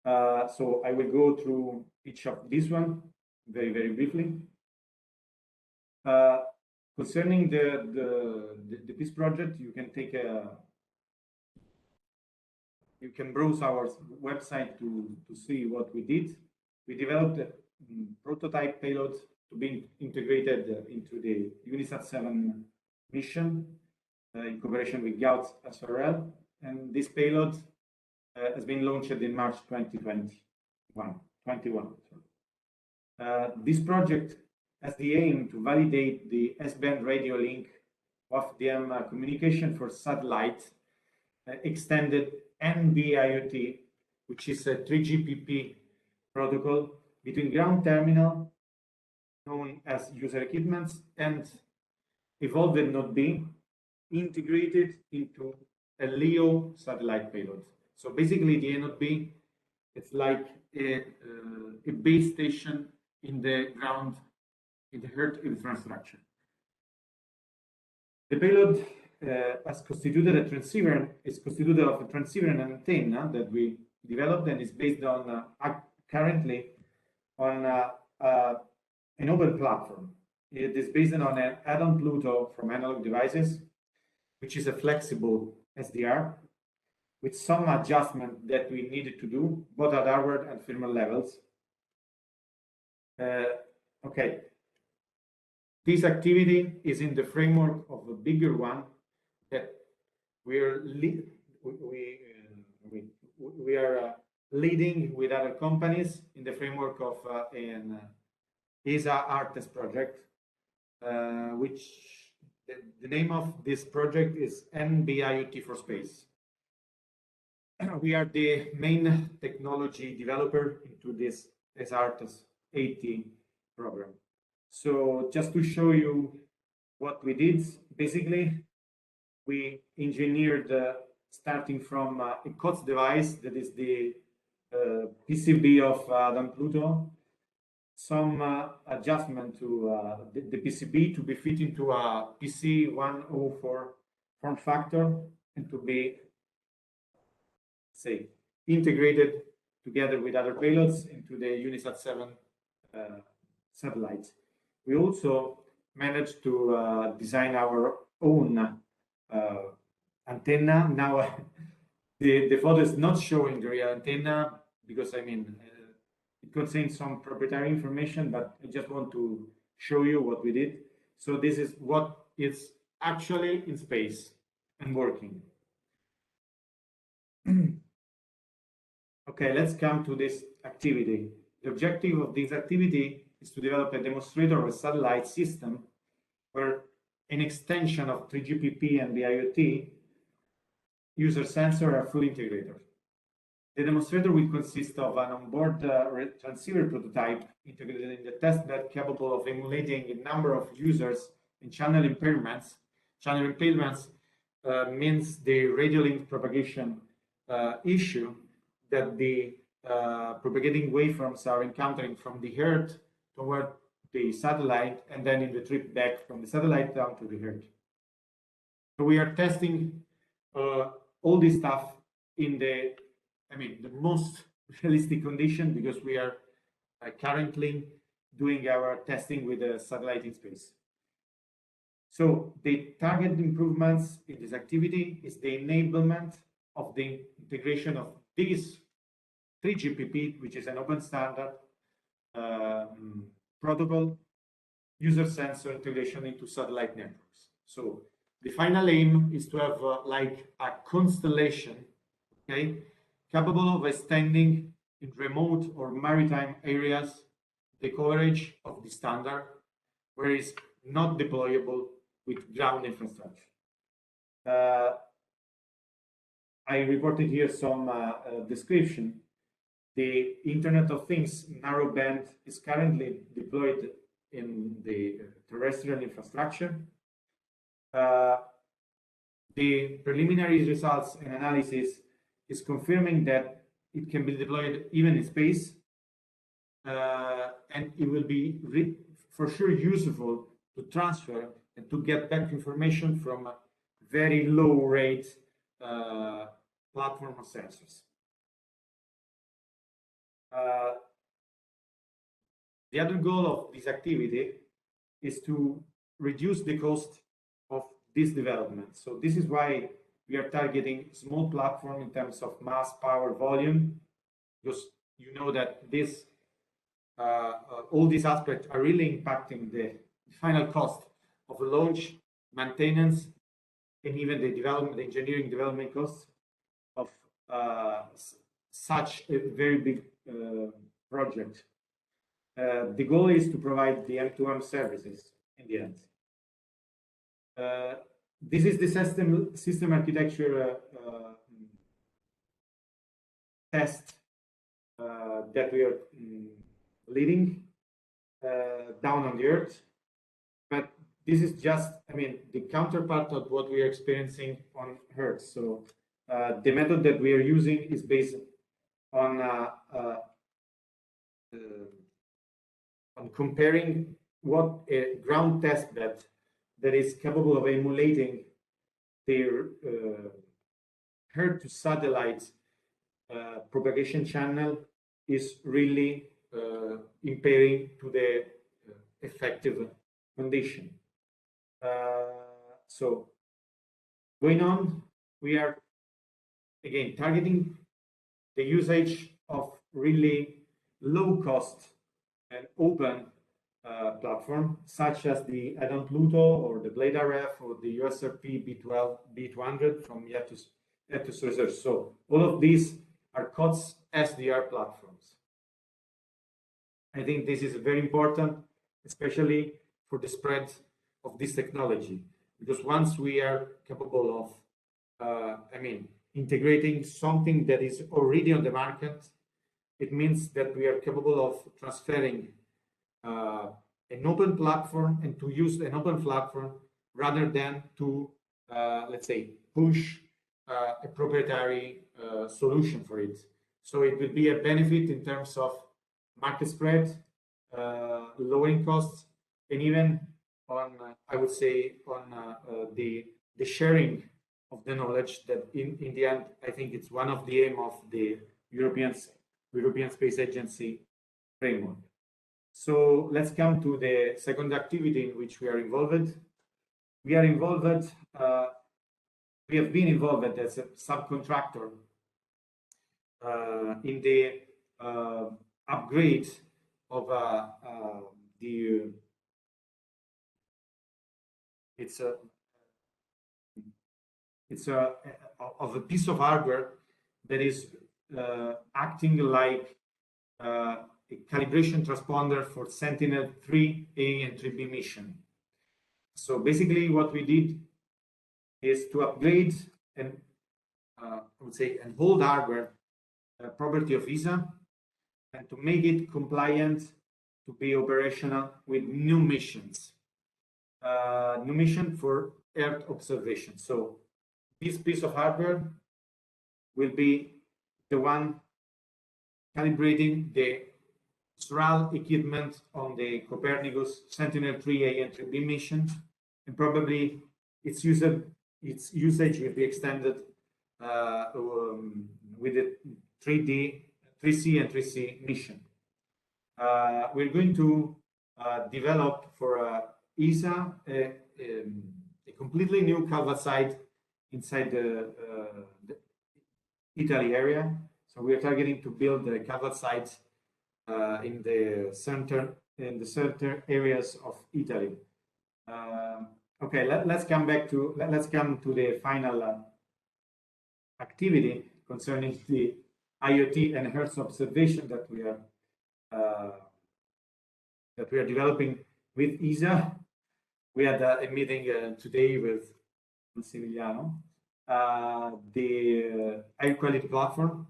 So I will go through each of these one very, very briefly. Concerning the PEACE project, you can browse our website to see what we did. We developed a prototype payload to be integrated into the UNISAT-7 mission in cooperation with GAUT SRL, and this payload has been launched in March 2021. This project has the aim to validate the S-band radio link of the communication for satellite extended NB-IoT, which is a 3GPP protocol between ground terminal, known as user equipments, and evolved Node B, integrated into a LEO satellite payload. So basically, the Node B, it's like a base station in the ground, in the Earth infrastructure. The payload is constituted of a transceiver and an antenna that we developed, and is based on currently on an open platform. It is based on an add-on Pluto from Analog Devices, which is a flexible SDR with some adjustment that we needed to do, both at hardware and firmware levels. Okay. This activity is in the framework of a bigger one that we are leading with other companies in the framework of an ESA ARTES project, which the name of this project is NB-IoT for Space. We are the main technology developer into this ESA ARTES 80 program. So just to show you what we did, basically, we engineered starting from a COTS device that is the PCB of Dan Pluto, some adjustment to the PCB to be fit into a PC104 form factor and to be, say, integrated together with other payloads into the UNISAT-7 satellite. We also managed to design our own antenna. Now, the photo is not showing the real antenna because, I mean, it contains some proprietary information, but I just want to show you what we did. So this is what is actually in space and working. Okay, let's come to this activity. The objective of this activity is to develop a demonstrator of a satellite system where an extension of 3GPP and the IoT user sensor are fully integrated. The demonstrator will consist of an onboard transceiver prototype integrated in the testbed capable of emulating a number of users and channel impairments. Channel impairments means the radio link propagation issue that the propagating waveforms are encountering from the Earth toward the satellite, and then in the trip back from the satellite down to the Earth. So we are testing all this stuff in the most realistic condition, because we are currently doing our testing with a satellite in space. So the target improvements in this activity is the enablement of the integration of this 3GPP, which is an open standard, protocol user sensor integration into satellite networks. So the final aim is to have like a constellation, okay, capable of extending in remote or maritime areas the coverage of the standard, where it's not deployable with ground infrastructure. I reported here some description. The Internet of Things narrowband is currently deployed in the terrestrial infrastructure. The preliminary results and analysis is confirming that it can be deployed even in space, and it will be for sure useful to transfer and to get back information from a very low rate platform of sensors. The other goal of this activity is to reduce the cost of this development. So this is why we are targeting small platform in terms of mass, power, volume, because you know that this all these aspects are really impacting the final cost of launch, maintenance, and even the development, the engineering development costs of such a very big project. The goal is to provide the M2M services in the end. This is the system architecture test that we are leading down on the earth. But this is just, I mean, the counterpart of what we are experiencing on Earth. So the method that we are using is based on comparing what a ground test bed that is capable of emulating their Earth to satellite propagation channel is really impairing to the effective condition. So going on, we are again targeting the usage of really low cost and open platform, such as the add-on Pluto or the Blade RF or the USRP B12, B200 from Yetus Research. So all of these are COTS SDR platforms. I think this is very important, especially for the spread of this technology, because once we are capable of, integrating something that is already on the market, it means that we are capable of transferring an open platform and to use an open platform rather than to, let's say, push a proprietary solution for it. So it will be a benefit in terms of market spread, lowering costs, and even on, I would say, on the sharing of the knowledge that in the end, I think it's one of the aim of the European Space Agency framework. So let's come to the second activity in which we are involved. We are involved, we have been involved as a subcontractor in the upgrade of of a piece of hardware that is acting like a calibration transponder for Sentinel-3A and 3B mission. So basically what we did is to upgrade and I would say an old hardware property of ESA and to make it compliant to be operational with new missions. New mission for Earth observation. So this piece of hardware will be the one calibrating the SRAL equipment on the Copernicus Sentinel-3A and 3B mission, and probably its usage will be extended with the 3C and 3C mission. We're going to develop for ESA a completely new Calva site inside the Italy area. So we are targeting to build the Calva site in the center areas of Italy. Okay, let's come to the final activity concerning the IoT and Earth observation that we are developing with ESA. We had a meeting today with Massimiliano, the air quality platform.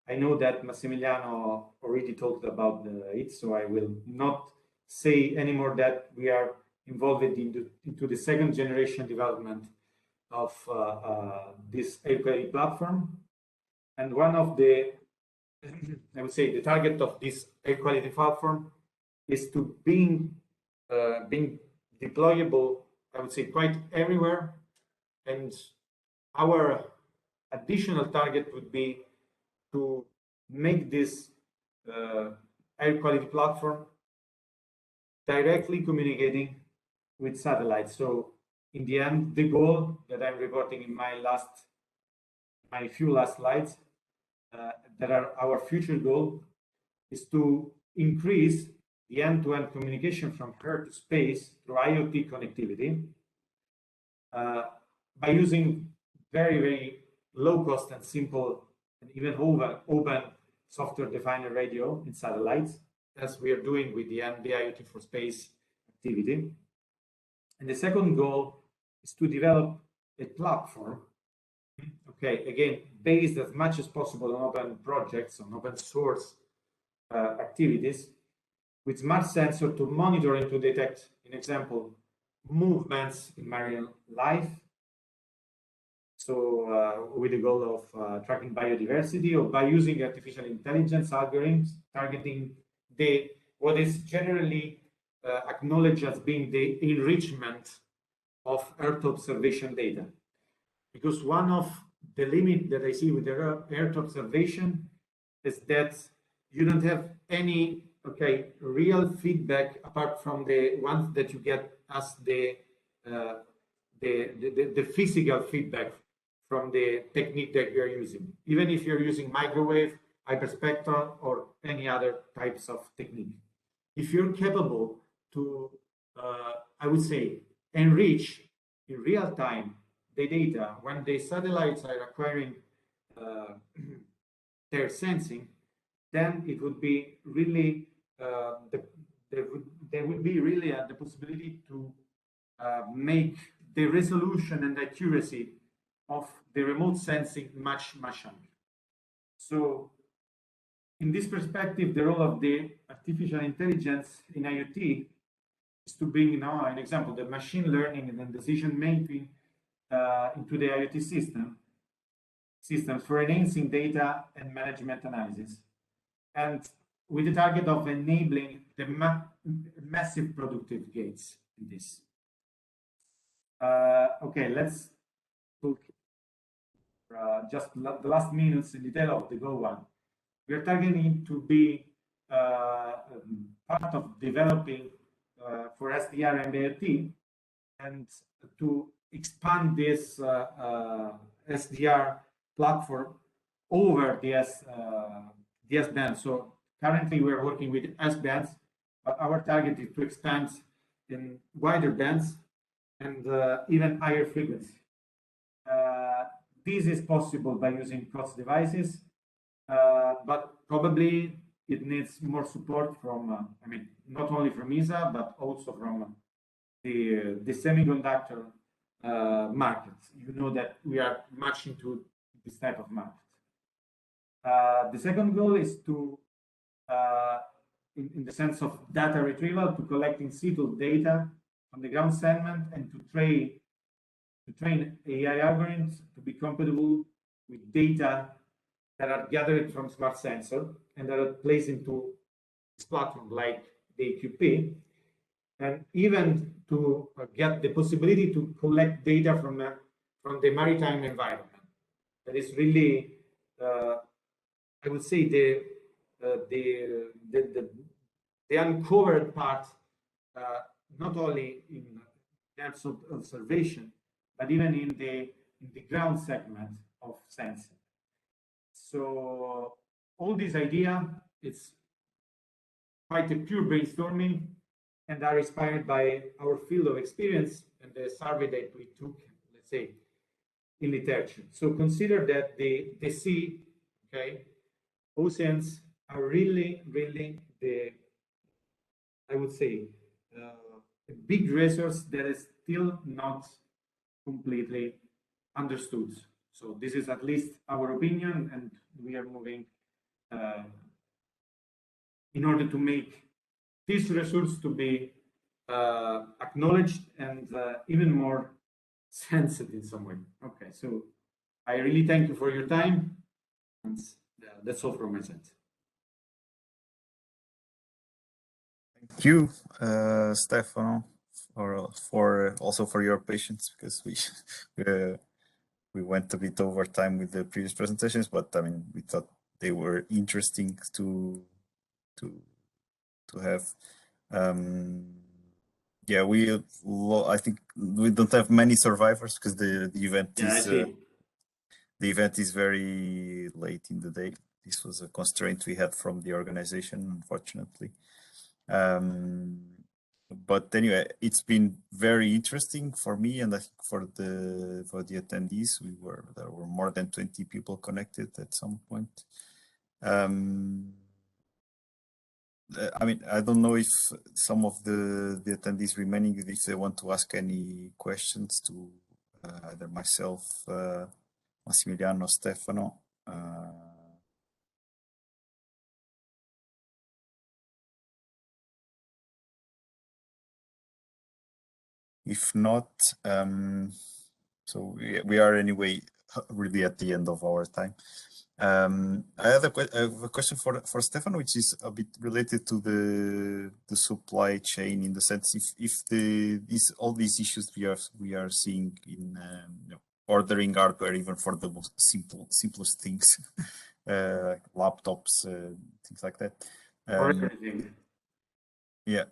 I know that Massimiliano already talked about it, so I will not say anymore that we are involved into the second generation development of this air quality platform. And one of the, I would say, the target of this air quality platform is to being deployable, I would say, quite everywhere. And our additional target would be to make this air quality platform directly communicating with satellites. So in the end, the goal that I'm reporting in my few last slides, that are our future goal, is to increase the end-to-end communication from Earth to space through IoT connectivity by using very, very low cost and simple and even open software-defined radio in satellites, as we are doing with the IoT4Space activity. And the second goal is to develop a platform, okay, again, based as much as possible on open projects, on open source activities, with smart sensor to monitor and to detect, in example, movements in marine life. So with the goal of tracking biodiversity, or by using artificial intelligence algorithms targeting what is generally acknowledged as being the enrichment of Earth observation data. Because one of the limits that I see with the Earth observation is that you don't have any real feedback apart from the ones that you get as the physical feedback from the technique that you're using, even if you're using microwave, hyperspectral, or any other types of technique. If you're capable to, I would say, enrich in real time the data when the satellites are acquiring their sensing, then it would be really there would be really the possibility to make the resolution and accuracy of the remote sensing much higher. So in this perspective, the role of the artificial intelligence in IoT is to bring now an example, the machine learning and then decision making into the IoT systems for enhancing data and management analysis, and with the target of enabling the massive productive gains in this. Okay, let's look just the last minutes in detail of the Go one. We are targeting to be part of developing for SDR and IoT, and to expand this SDR platform over the S-band. So currently we are working with S-bands, but our target is to expand in wider bands and even higher frequency. This is possible by using COTS devices, but probably it needs more support from, I mean, not only from ESA, but also from the semiconductor market. You know that we are much into this type of market. The second goal is to, in the sense of data retrieval, to collect in situ data from the ground segment and to train AI algorithms to be compatible with data that are gathered from smart sensor and that are placed into this platform like the AQP, and even to get the possibility to collect data from the maritime environment. That is really, I would say, the uncovered part, not only in terms of observation, but even in the ground segment of sensing. So all this idea, it's quite a pure brainstorming and are inspired by our field of experience and the survey that we took, let's say, in literature. So consider that the sea, okay, oceans are really I would say, a big resource that is still not completely understood. So this is at least our opinion, and we are moving in order to make this resource to be acknowledged and even more sensed in some way. Okay, so I really thank you for your time, and that's all from my side. Thank you, Stefano, for also for your patience, because we went a bit over time with the previous presentations, but I mean, we thought they were interesting to have. Yeah, I think we don't have many survivors because the event is very late in the day. This was a constraint we had from the organization, unfortunately. But anyway, it's been very interesting for me, and I think for the attendees. There were more than 20 people connected at some point. I mean, I don't know if some of the attendees remaining, if they want to ask any questions to either myself, Massimiliano, Stefano. If not, so we are anyway really at the end of our time. I have a question for Stefano, which is a bit related to the supply chain, in the sense if all these issues we are seeing in ordering hardware, even for the most simplest things, laptops, things like that. Yeah.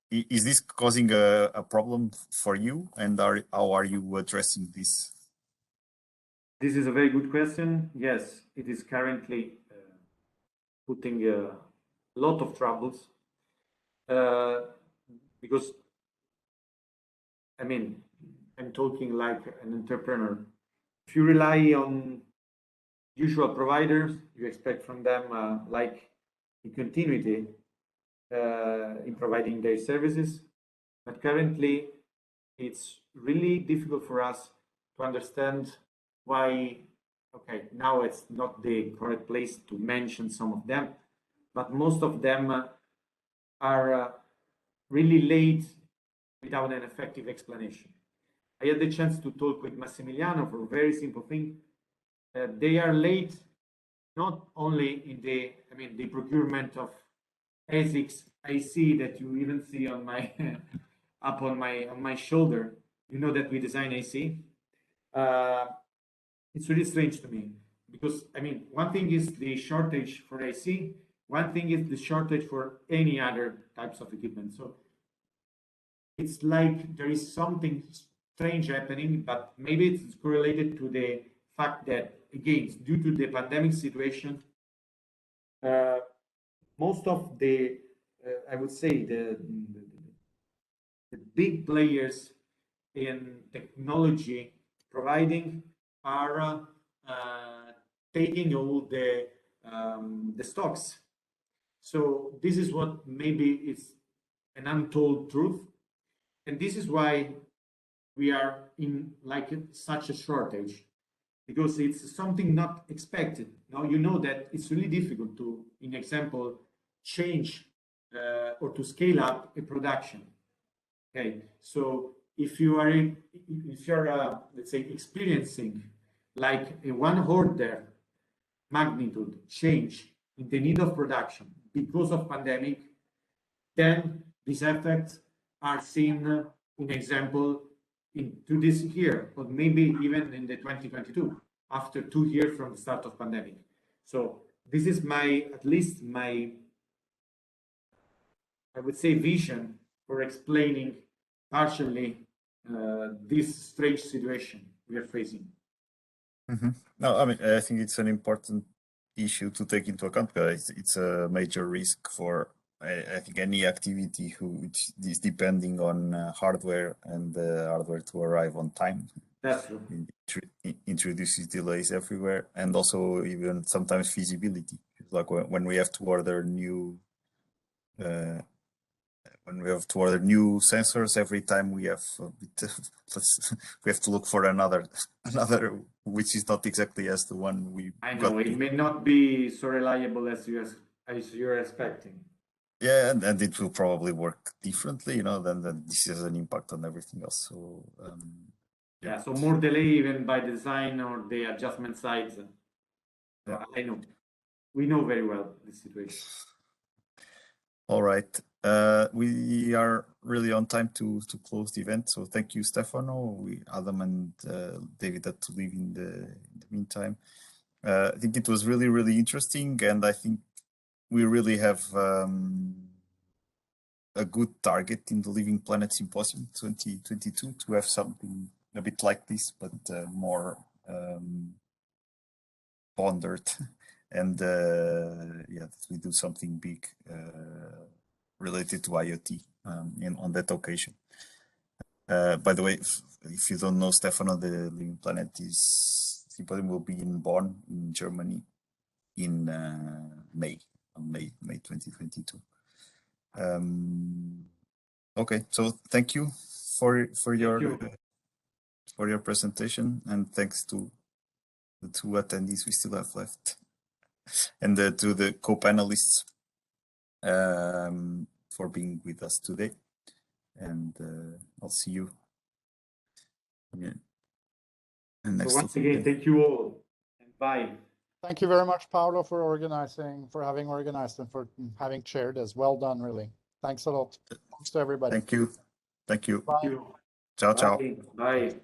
Is this causing a problem for you, and how are you addressing this? This is a very good question. Yes, it is currently putting a lot of troubles because, I mean, I'm talking like an entrepreneur. If you rely on usual providers, you expect from them like a continuity in providing their services. But currently, it's really difficult for us to understand why. Okay, now it's not the correct place to mention some of them, but most of them are really late without an effective explanation. I had the chance to talk with Massimiliano for a very simple thing. They are late not only in the procurement of ASICs IC that you even see on my up on my shoulder. You know that we design IC. It's really strange to me because one thing is the shortage for IC, one thing is the shortage for any other types of equipment. So it's like there is something strange happening, but maybe it's correlated to the fact that, again, due to the pandemic situation, most of the I would say the big players in technology providing are taking all the stocks. So this is what maybe is an untold truth, and this is why we are in like such a shortage, because it's something not expected. Now you know that it's really difficult to, in example, change or to scale up a production. Okay, so if you're let's say experiencing like a one order magnitude change in the need of production because of pandemic, then these effects are seen in example into this year, or maybe even in the 2022, after 2 years from the start of pandemic. So this is at least my, I would say, vision for explaining partially this strange situation we are facing. Mm-hmm. No, I mean, I think it's an important issue to take into account, because it's a major risk for I think any activity which is depending on hardware and the hardware to arrive on time That's true. introduces delays everywhere, and also even sometimes feasibility. Like when we have to order new sensors, every time we have we have to look for another which is not exactly as the one we I know got. it may not be so reliable as you're expecting. Yeah, and it will probably work differently, then this has an impact on everything else. So Yeah, so more delay even by design or the adjustment sides. Yeah. I know. We know very well this situation. All right. We are really on time to close the event. So thank you, Stefano. Adam and David had to leave in the meantime. I think it was really, really interesting, and I think we really have a good target in the Living Planet Symposium 2022 to have something a bit like this, but more pondered, and that we do something big related to IoT on that occasion. By the way, if you don't know, Stefano, the Living Planet Symposium will be in Bonn, in Germany, in May 2022. Okay, so thank you for your presentation, and thanks to the 2 attendees we still have left, and to the co-panelists for being with us today. And I'll see you again. So once again, thank you all, and bye. Thank you very much, Paolo, for having organized and for having chaired us. Well done, really. Thanks a lot. Thanks to everybody. Thank you. Thank you. Ciao, ciao. Bye.